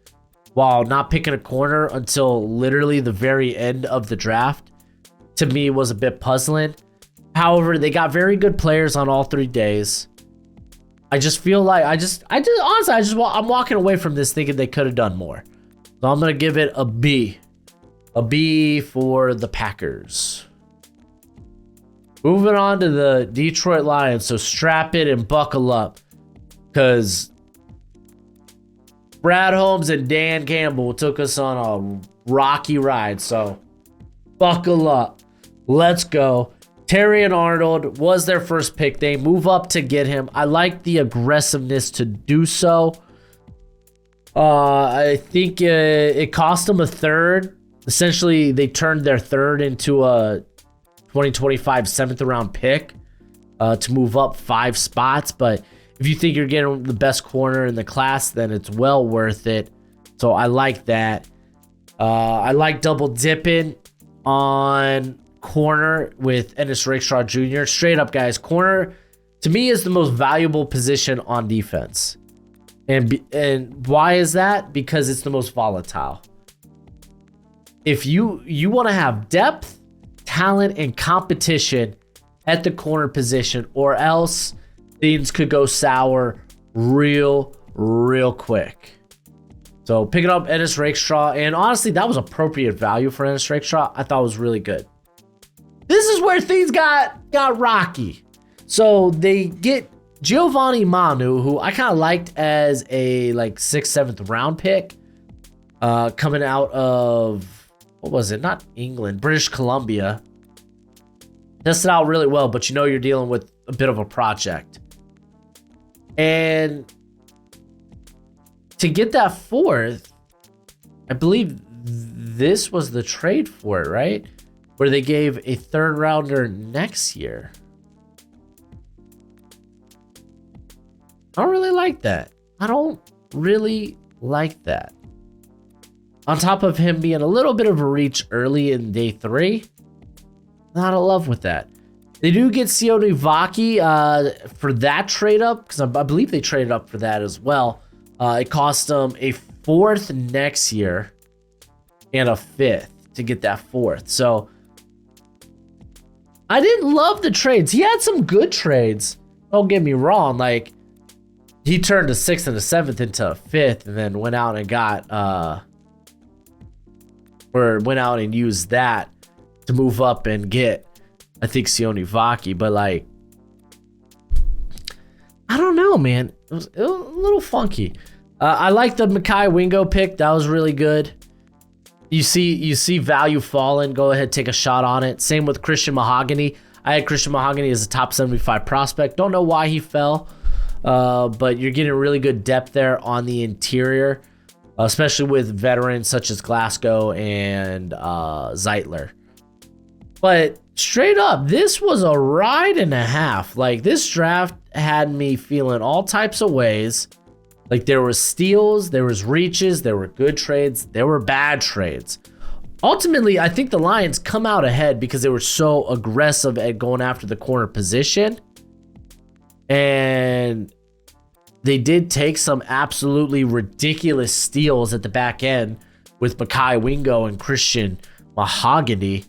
while not picking a corner until literally the very end of the draft, to me was a bit puzzling. However, they got very good players on all 3 days. I just feel like I'm walking away from this thinking they could have done more. So I'm gonna give it a B. A B for the Packers. Moving on to the Detroit Lions. So strap it and buckle up, because Brad Holmes and Dan Campbell took us on a rocky ride. So buckle up. Let's go. Terrion Arnold was their first pick. They move up to get him. I like the aggressiveness to do so. I think it cost them a 3rd. Essentially, they turned their 3rd into a 2025 7th round pick to move up 5 spots. But if you think you're getting the best corner in the class, then it's well worth it. So I like that. I like double dipping on corner with Ennis Rakestraw Jr. Straight up, guys, corner to me is the most valuable position on defense. And why is that? Because it's the most volatile. if you want to have depth, talent, and competition at the corner position, or else things could go sour real quick. So picking up Ennis Rakestraw, and honestly, that was appropriate value for Ennis Rakestraw. I thought it was really good. This is where things got rocky. So they get Giovanni Manu, who I kind of liked as a like 6th, 7th round pick, coming out of, what was it? Not England, British Columbia. Tested out really well, but you know you're dealing with a bit of a project. And to get that 4th, I believe this was the trade for it, right? Where they gave a 3rd rounder next year. I don't really like that. I don't really like that. On top of him being a little bit of a reach early in day 3, not in love with that. They do get Sione Vaki for that trade up, because I believe they traded up for that as well. It cost them a 4th next year and a 5th to get that 4th. So I didn't love the trades. He had some good trades. Don't get me wrong. Like, he turned a 6th and a 7th into a 5th, and then went out and got went out and used that to move up and get, I think, Sione Vaki. But like, I don't know, man. It was a little funky. I like the Mekhi Wingo pick. That was really good. You see value falling. Go ahead, take a shot on it. Same with Christian Mahogany. I had Christian Mahogany as a top 75 prospect. Don't know why he fell, but you're getting really good depth there on the interior, especially with veterans such as Glasgow and Zeitler. But straight up, this was a ride and a half. Like, this draft had me feeling all types of ways. Like, there was steals, there was reaches, there were good trades, there were bad trades. Ultimately, I think the Lions come out ahead because they were so aggressive at going after the corner position. And they did take some absolutely ridiculous steals at the back end with Mekhi Wingo and Christian Mahogany.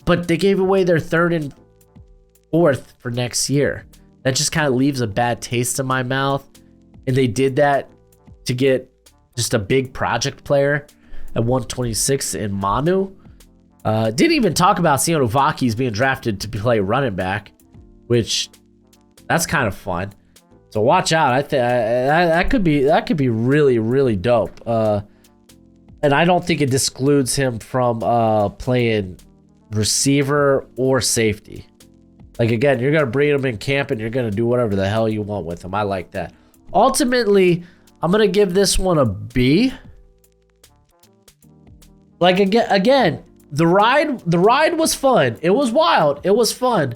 But they gave away their 3rd and 4th for next year. That just kind of leaves a bad taste in my mouth. And they did that to get just a big project player at 126 in Manu. Didn't even talk about Sione Vaki's being drafted to play running back, which that's kind of fun. So watch out. I think that could be really dope. And I don't think it excludes him from playing receiver or safety. Like, again, you're gonna bring him in camp and you're gonna do whatever the hell you want with him. I like that. Ultimately, I'm gonna give this one a B. Like, again, the ride was fun. It was wild. It was fun.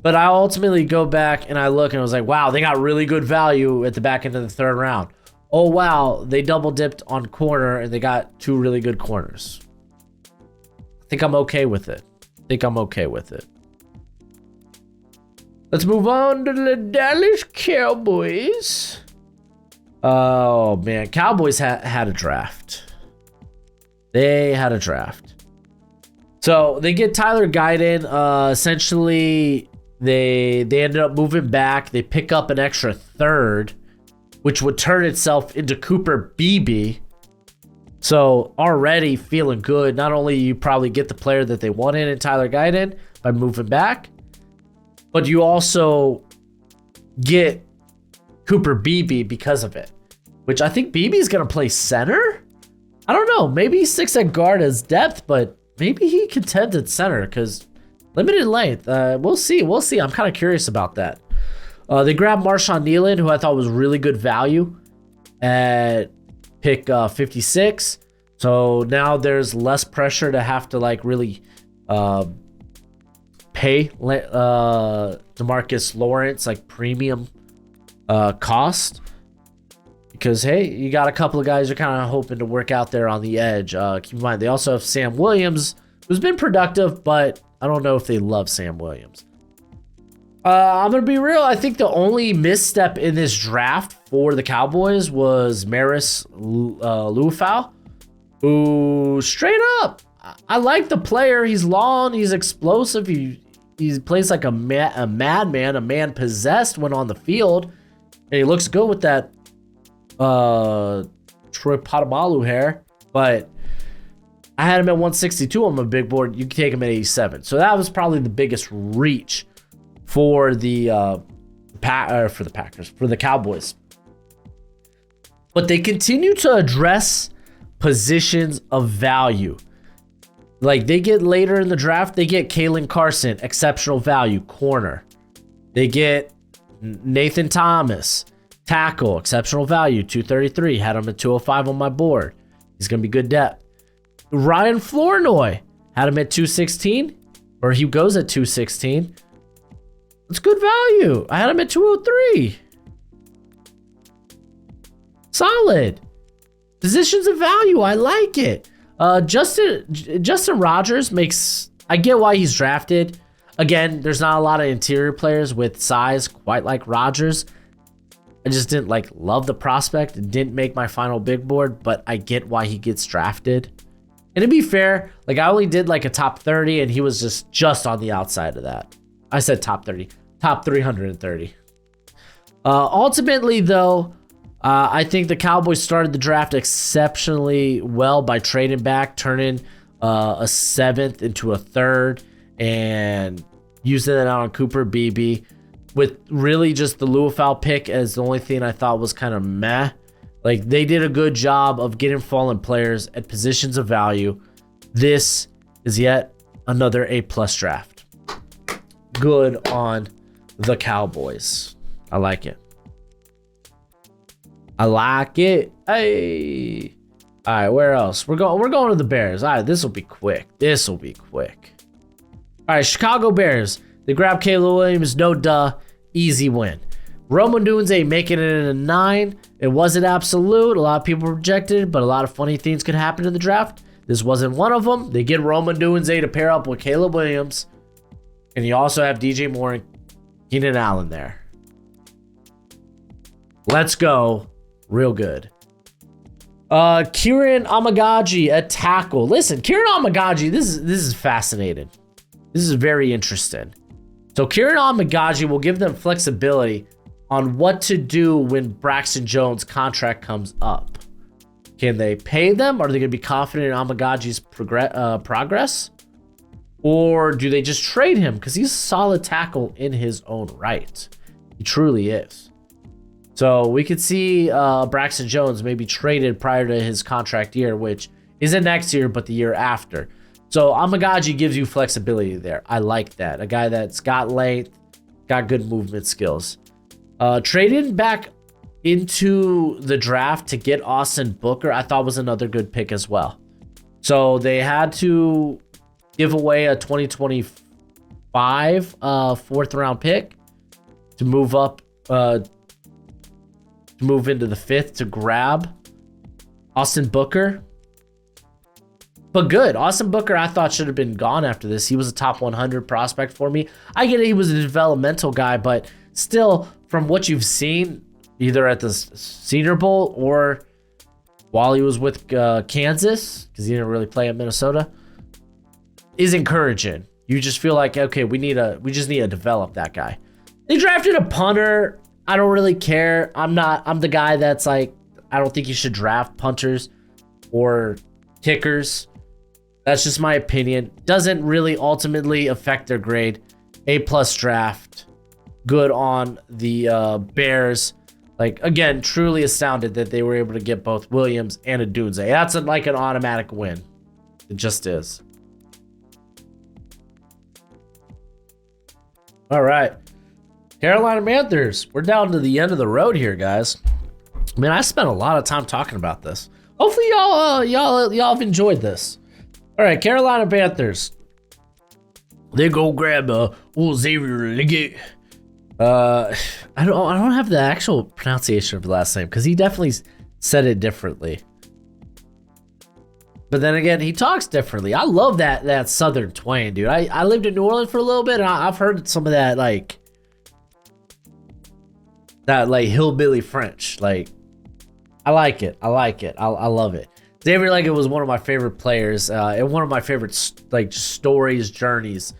But I ultimately go back and I look and I was like, wow, they got really good value at the back end of the 3rd round. Oh, wow, they double dipped on corner and they got 2 really good corners. I think I'm okay with it. Let's move on to the Dallas Cowboys. Oh, man. Cowboys had a draft. They had a draft. So they get Tyler Guyton. Essentially, they ended up moving back. They pick up an extra 3rd, which would turn itself into Cooper Beebe. So already feeling good. Not only you probably get the player that they wanted in Tyler Guyton by moving back, but you also get Cooper Beebe because of it, which I think Beebe's going to play center. I don't know. Maybe he sticks at guard as depth, but maybe he contends at center because limited length. We'll see. I'm kind of curious about that. They grabbed Marshawn Nealon, who I thought was really good value at pick 56. So now there's less pressure to have to like really pay DeMarcus Lawrence like premium cost, because hey, you got a couple of guys you're kind of hoping to work out there on the edge. Keep in mind they also have Sam Williams, who's been productive, but I don't know if they love Sam Williams. I'm gonna be real. I think the only misstep in this draft for the Cowboys was Maris Luafau. Ooh, straight up. I like the player. He's long. He's explosive. He plays like a madman, a man possessed when on the field. And he looks good with that Troy Polamalu hair. But I had him at 162 on my big board. You can take him at 87. So that was probably the biggest reach for the Cowboys. But they continue to address positions of value. Like, they get later in the draft, they get Kalen Carson, exceptional value, corner. They get Nathan Thomas, tackle, exceptional value, 233. Had him at 205 on my board. He's going to be good depth. Ryan Flournoy, had him at 216, or he goes at 216. It's good value. I had him at 203. Solid. Positions of value. I like it. Justin Rogers makes... I get why he's drafted. Again, there's not a lot of interior players with size quite like Rogers. I just didn't love the prospect. It didn't make my final big board, but I get why he gets drafted. And to be fair, I only did a top 30, and he was just on the outside of that. I said top 30. Top 330. Ultimately, though, I think the Cowboys started the draft exceptionally well by trading back, turning a 7th into a 3rd, and using it out on Cooper Beebe, with really just the Luafau pick as the only thing I thought was kind of meh. They did a good job of getting fallen players at positions of value. This is yet another A+ draft. Good on the Cowboys. I like it. I like it. Hey. All right, where else? We're going to the Bears. All right, this will be quick. All right, Chicago Bears. They grab Caleb Williams. No duh. Easy win. Rome Odunze making it in a 9. It wasn't absolute. A lot of people rejected it, but a lot of funny things could happen in the draft. This wasn't one of them. They get Rome Odunze to pair up with Caleb Williams. And you also have DJ Moore and Keenan Allen there. Let's go. Real good. Kieran Amagaji at tackle. Listen, Kieran Amagaji, this is fascinating. This is very interesting. So Kieran Amagaji will give them flexibility on what to do when Braxton Jones' contract comes up. Can they pay them? Are they going to be confident in Amagaji's progress? Or do they just trade him? Because he's a solid tackle in his own right. He truly is. So we could see Braxton Jones maybe traded prior to his contract year, which isn't next year, but the year after. So Amagaji gives you flexibility there. I like that. A guy that's got length, got good movement skills. Traded back into the draft to get Austin Booker, I thought was another good pick as well. So they had to give away a 2025 4th round pick to move up, to move into the 5th to grab Austin Booker. But good. Austin Booker, I thought, should have been gone after this. He was a top 100 prospect for me. I get it, he was a developmental guy, but still, from what you've seen, either at the Senior Bowl or while he was with Kansas, because he didn't really play at Minnesota, is encouraging. You just feel like, okay, we just need to develop that guy. They drafted a punter. I don't really care. I'm the guy that's like, I don't think you should draft punters or kickers. That's just my opinion. Doesn't really ultimately affect their grade. A+ draft. Good on the Bears. Again, truly astounded that they were able to get both Williams and Odunze. That's an automatic win. It just is. All right. Carolina Panthers. We're down to the end of the road here, guys. I mean, I spent a lot of time talking about this. Hopefully y'all have enjoyed this. All right, Carolina Panthers. They go grab old Xavier Leggett. I don't have the actual pronunciation of the last name because he definitely said it differently. But then again, he talks differently. I love that Southern twang, dude. I lived in New Orleans for a little bit, and I've heard some of that hillbilly French. I like it. I love it. Xavier Leggett was one of my favorite players and one of my favorite stories, journeys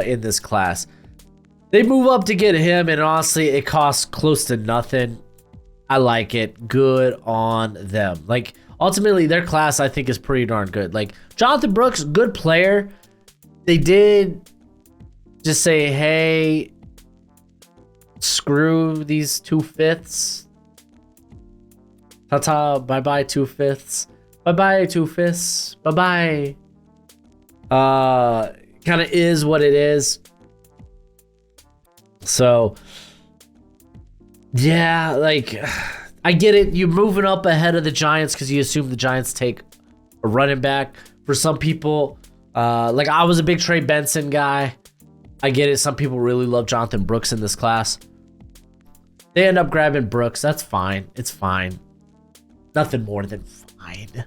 in this class. They move up to get him, and honestly, it costs close to nothing. I like it. Good on them. Like, ultimately, their class, I think, is pretty darn good. Like, Jonathan Brooks, good player. They did just say, hey, screw these 2/5. Ta-ta, bye-bye 2/5. Bye-bye 2/5. Bye-bye. Kind of is what it is. So, yeah, like, I get it. You're moving up ahead of the Giants because you assume the Giants take a running back. For some people, like, I was a big Trey Benson guy. I get it. Some people really love Jonathan Brooks in this class. They end up grabbing Brooks. That's fine. It's fine. Nothing more than fine.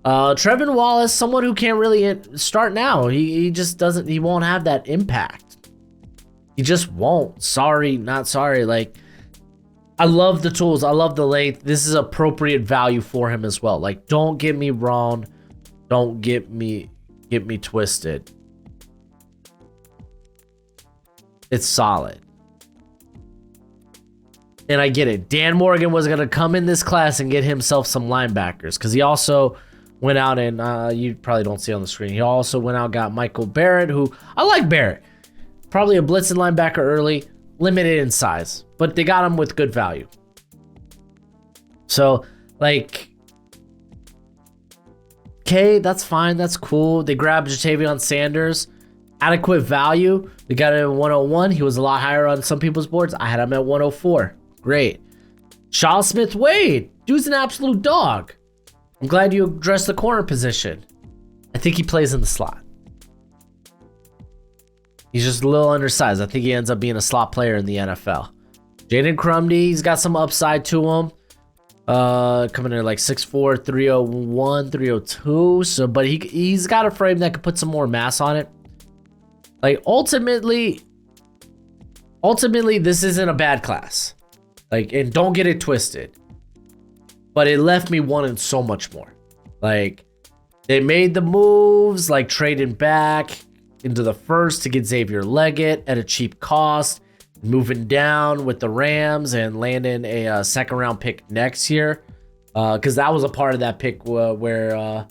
Trevin Wallace, someone who can't really start now. He just doesn't. He won't have that impact. He just won't. Sorry, not sorry. Like, I love the tools. I love the length. This is appropriate value for him as well. Like, don't get me wrong. Don't get me twisted. It's solid. And I get it. Dan Morgan was going to come in this class and get himself some linebackers because he also went out and you probably don't see on the screen. He also went out and got Michael Barrett, who I like Barrett. Probably a blitzing linebacker early, limited in size, but they got him with good value. So, like, okay, that's fine. That's cool. They grabbed Jatavion Sanders. Adequate value. They got him at 101. He was a lot higher on some people's boards. I had him at 104. Great. Shaw Smith-Wade. Dude's an absolute dog. I'm glad you addressed the corner position. I think he plays in the slot. He's just a little undersized. I think he ends up being a slot player in the NFL. Jaden Crumdy, he's got some upside to him. Coming in like 6'4", 301, 302. So, but he's got a frame that could put some more mass on it. Like, ultimately, this isn't a bad class. Like, and don't get it twisted. But it left me wanting so much more. Like, they made the moves, like trading back into the first to get Xavier Leggett at a cheap cost, moving down with the Rams and landing a second round pick next year. Because that was a part of that pick where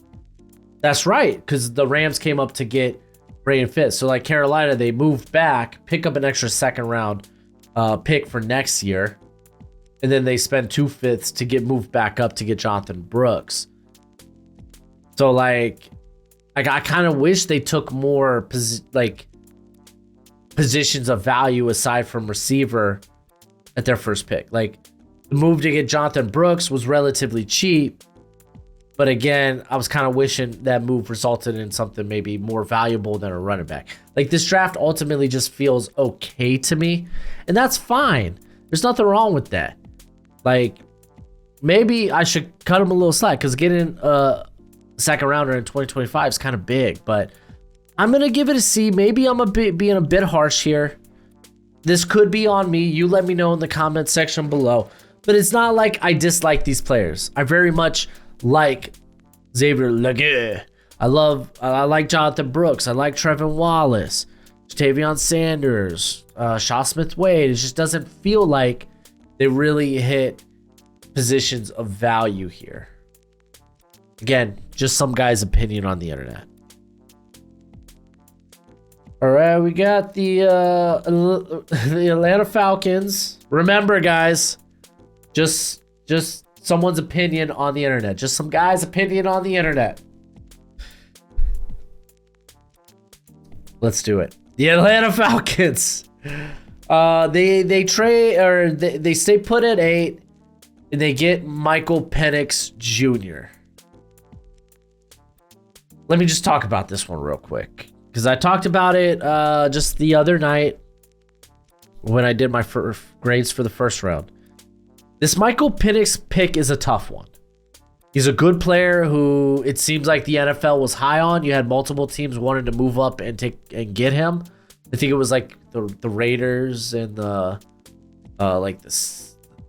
that's right, because the Rams came up to get Braden Fitz. So like Carolina, they moved back, pick up an extra second round pick for next year. And then they spend 2/5 to get moved back up to get Jonathan Brooks. So like I kind of wish they took more positions of value aside from receiver at their first pick. Like, the move to get Jonathan Brooks was relatively cheap, but again, I was kind of wishing that move resulted in something maybe more valuable than a running back. Like, this draft ultimately just feels okay to me, and that's fine. There's nothing wrong with that. Like, maybe I should cut him a little slack because getting second rounder in 2025 is kind of big, but I'm gonna give it a C. Maybe I'm being a bit harsh here. This could be on me. You let me know in the comment section below. But it's not like I dislike these players. I very much like Xavier Leggett. I like Jonathan Brooks. I like Trevin Wallace, Jatavion Sanders, Shaw Smith-Wade. It just doesn't feel like they really hit positions of value here. Again, just some guy's opinion on the internet. All right, we got the Atlanta Falcons. Remember, guys, just someone's opinion on the internet. Just some guy's opinion on the internet. Let's do it. The Atlanta Falcons. They trade, or they stay put at 8, and they get Michael Penix Jr. Let me just talk about this one real quick, because I talked about it just the other night when I did my grades for the first round. This Michael Penix pick is a tough one. He's a good player who it seems like the NFL was high on. You had multiple teams wanting to move up and get him. I think it was like the Raiders and the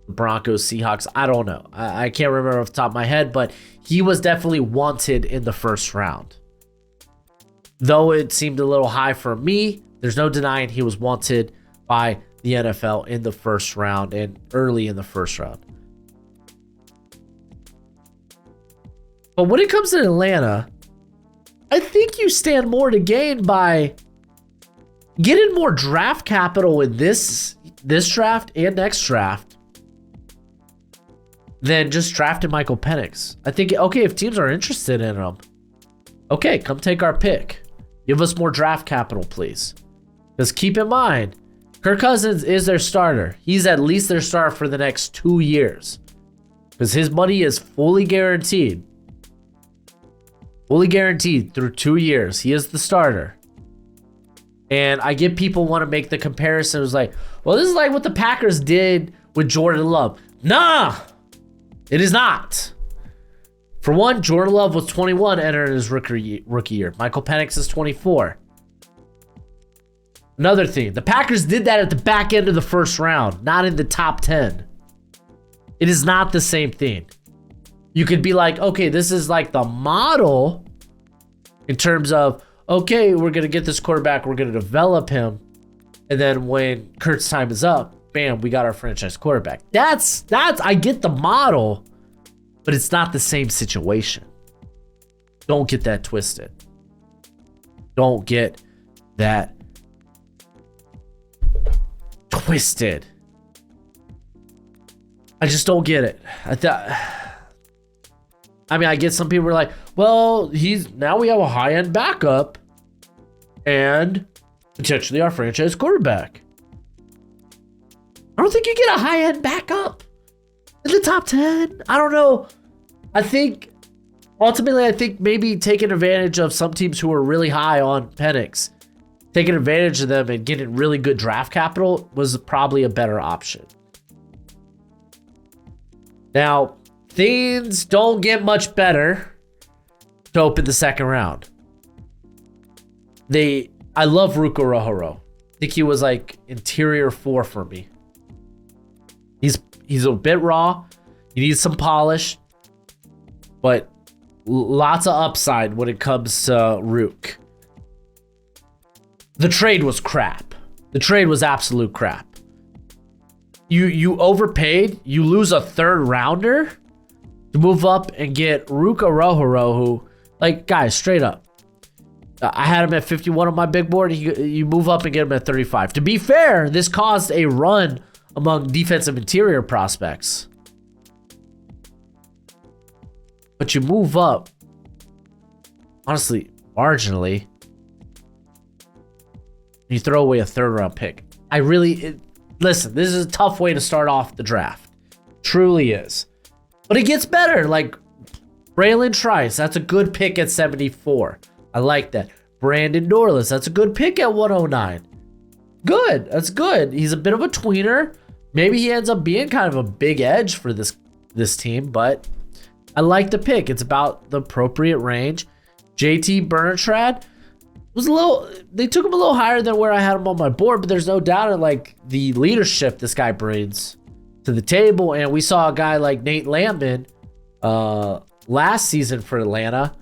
Broncos, Seahawks. I don't know. I can't remember off the top of my head, but he was definitely wanted in the first round. Though it seemed a little high for me, there's no denying he was wanted by the NFL in the first round and early in the first round. But when it comes to Atlanta, I think you stand more to gain by getting more draft capital in this draft and next draft than just drafting Michael Penix. I think, okay, if teams are interested in him, okay, come take our pick. Give us more draft capital, please. Because keep in mind, Kirk Cousins is their starter. He's at least their starter for the next 2 years. Because his money is fully guaranteed. Fully guaranteed through 2 years. He is the starter. And I get people want to make the comparison. It was like, well, this is like what the Packers did with Jordan Love. Nah, it is not. For one, Jordan Love was 21 entering his rookie year. Michael Penix is 24. Another thing, the Packers did that at the back end of the first round, not in the top 10. It is not the same thing. You could be like, okay, this is like the model in terms of, okay, we're going to get this quarterback, we're going to develop him, and then when Kurt's time is up, bam, we got our franchise quarterback. That's I get the model, but it's not the same situation. Don't get that twisted. Don't get that twisted. I just don't get it. I get some people are like, well, now we have a high-end backup and potentially our franchise quarterback. I don't think you get a high-end backup in the top 10. I don't know. I think maybe taking advantage of some teams who are really high on Penix, taking advantage of them and getting really good draft capital was probably a better option. Now, things don't get much better to open the second round. I love Ruka Rohoro. I think he was like interior 4 for me. He's a bit raw. He needs some polish, but lots of upside when it comes to Rook. The trade was crap. The trade was absolute crap. You overpaid. You lose a third rounder to move up and get Ruka Rohoro, who, like, guys, straight up, I had him at 51 on my big board. You move up and get him at 35. To be fair, this caused a run among defensive interior prospects. But you move up, honestly, marginally. You throw away a third round pick. Listen, this is a tough way to start off the draft. Truly is. But it gets better. Like Braylon Trice, that's a good pick at 74. I like that. Brandon Dorless, that's a good pick at 109. Good. That's good. He's a bit of a tweener. Maybe he ends up being kind of a big edge for this team, but I like the pick. It's about the appropriate range. JT Bertrand they took him a little higher than where I had him on my board, but there's no doubt in like the leadership this guy brings to the table. And we saw a guy like Nate Landman last season for Atlanta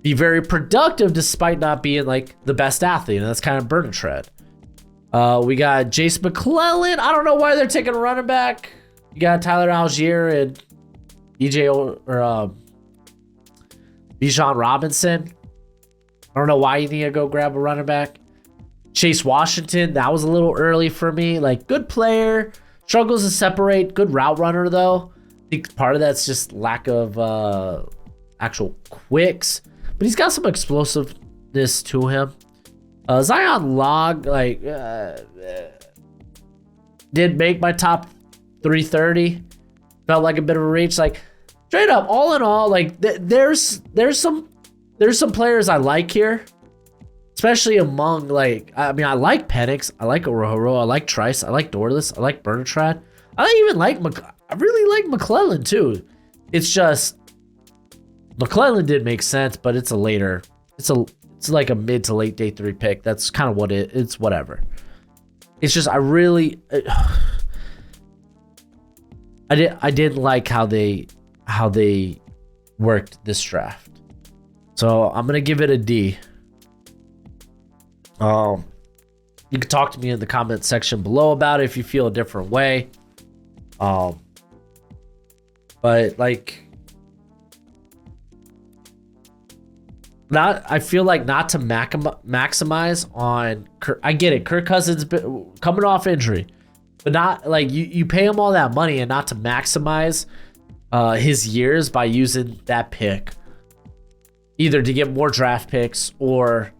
be very productive despite not being like the best athlete, and that's kind of Bertrand. We got Jace McClellan. I don't know why they're taking a running back. You got Tyler Algier and Bijan Robinson. I don't know why you need to go grab a running back. Chase Washington, that was a little early for me. Like, good player, struggles to separate. Good route runner, though. I think part of that's just lack of actual quicks. But he's got some explosiveness to him. Zion Log, did make my top 330. Felt like a bit of a reach. Like, straight up, all in all, like, there's some players I like here, especially among, like, I like Penix, I like Rohoro, I like Trice, I like Dorless, I like Bertrand. I really like McClellan too. It's just McClellan did make sense, but it's like a mid to late day 3 pick. That's kind of what it's whatever. It's just I didn't like how they worked this draft. So I'm gonna give it a D. You can talk to me in the comment section below about it if you feel a different way. But like, I feel like not to maximize on. I get it. Kirk Cousins coming off injury, but not like you pay him all that money and not to maximize his years by using that pick, either to get more draft picks or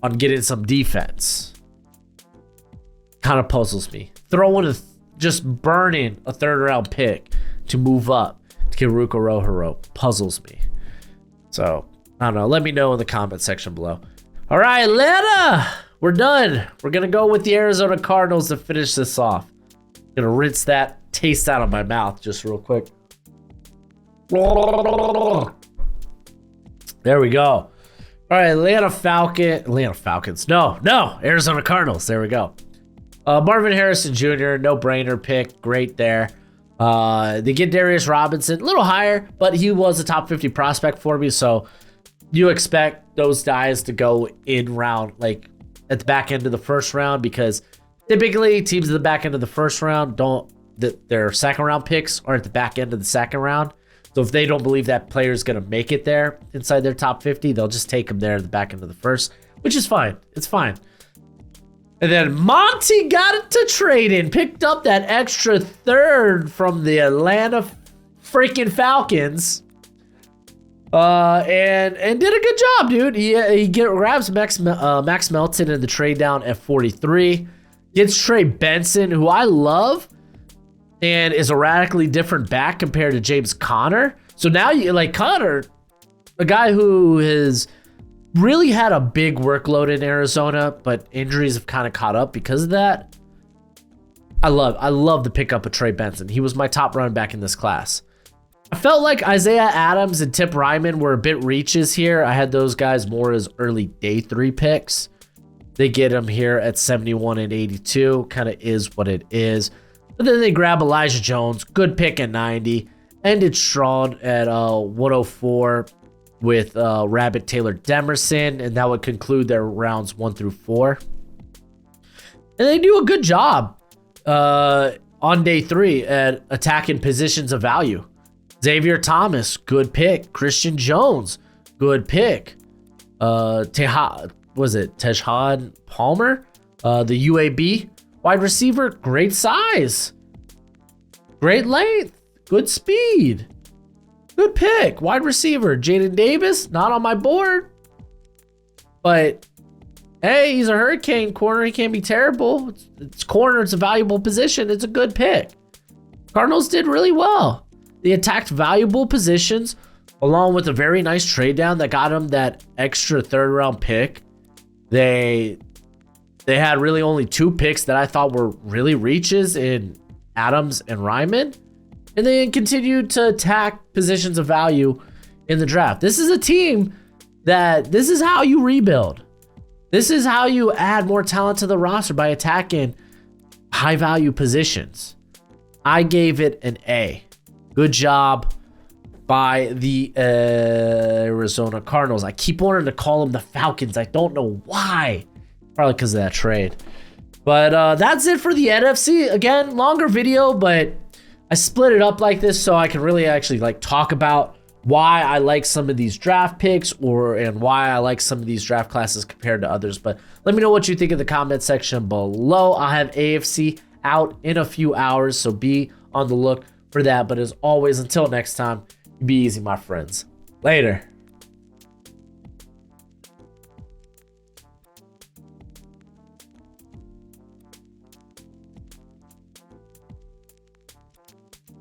on getting some defense. Kind of puzzles me. Just burning a third round pick to move up to get Ruka Rohiro puzzles me. So I don't know. Let me know in the comment section below. All right, Atlanta, we're done. We're gonna go with the Arizona Cardinals to finish this off. Gonna rinse that taste out of my mouth just real quick. There we go. All right, Arizona Cardinals. There we go. Marvin Harrison Jr., no-brainer pick. Great there. They get Darius Robinson, a little higher, but he was a top 50 prospect for me, so you expect those guys to go in round, like at the back end of the first round, because typically teams at the back end of the first round their second round picks are at the back end of the second round. So if they don't believe that player is going to make it there inside their top 50, they'll just take him there at the back end of the first, which is fine. It's fine. And then Monty got it to trade in, picked up that extra third from the Atlanta freaking Falcons, and did a good job, dude. He grabs Max Melton in the trade down at 43, gets Trey Benson, who I love, and is a radically different back compared to James Conner. So now you like Conner, a guy who has really had a big workload in Arizona, but injuries have kind of caught up because of that. I love the pickup of Trey Benson. He was my top running back in this class. I felt like Isaiah Adams and Tip Ryman were a bit reaches here. I had those guys more as early day 3 picks. They get him here at 71 and 82. Kind of is what it is. But then they grab Elijah Jones. Good pick at 90. Ended strong at 104 with Rabbit Taylor Demerson. And that would conclude their rounds 1 through 4. And they do a good job on day 3 at attacking positions of value. Xavier Thomas, good pick. Christian Jones, good pick. Tejan Palmer, the UAB wide receiver, great size, great length, good speed, good pick. Wide receiver, Jayden Davis, not on my board, but hey, he's a hurricane corner. He can't be terrible. It's corner. It's a valuable position. It's a good pick. Cardinals did really well. They attacked valuable positions along with a very nice trade down that got them that extra third round pick. They had really only 2 picks that I thought were really reaches in Adams and Ryman. And they continued to attack positions of value in the draft. This is a team this is how you rebuild. This is how you add more talent to the roster, by attacking high value positions. I gave it an A. Good job by the Arizona Cardinals. I keep wanting to call them the Falcons. I don't know why. Probably because of that trade. But that's it for the NFC. Again, longer video, but I split it up like this so I can really actually like talk about why I like some of these draft picks and why I like some of these draft classes compared to others. But let me know what you think in the comment section below. I'll have AFC out in a few hours, so be on the look for that. But as always, until next time, be easy, my friends. Later.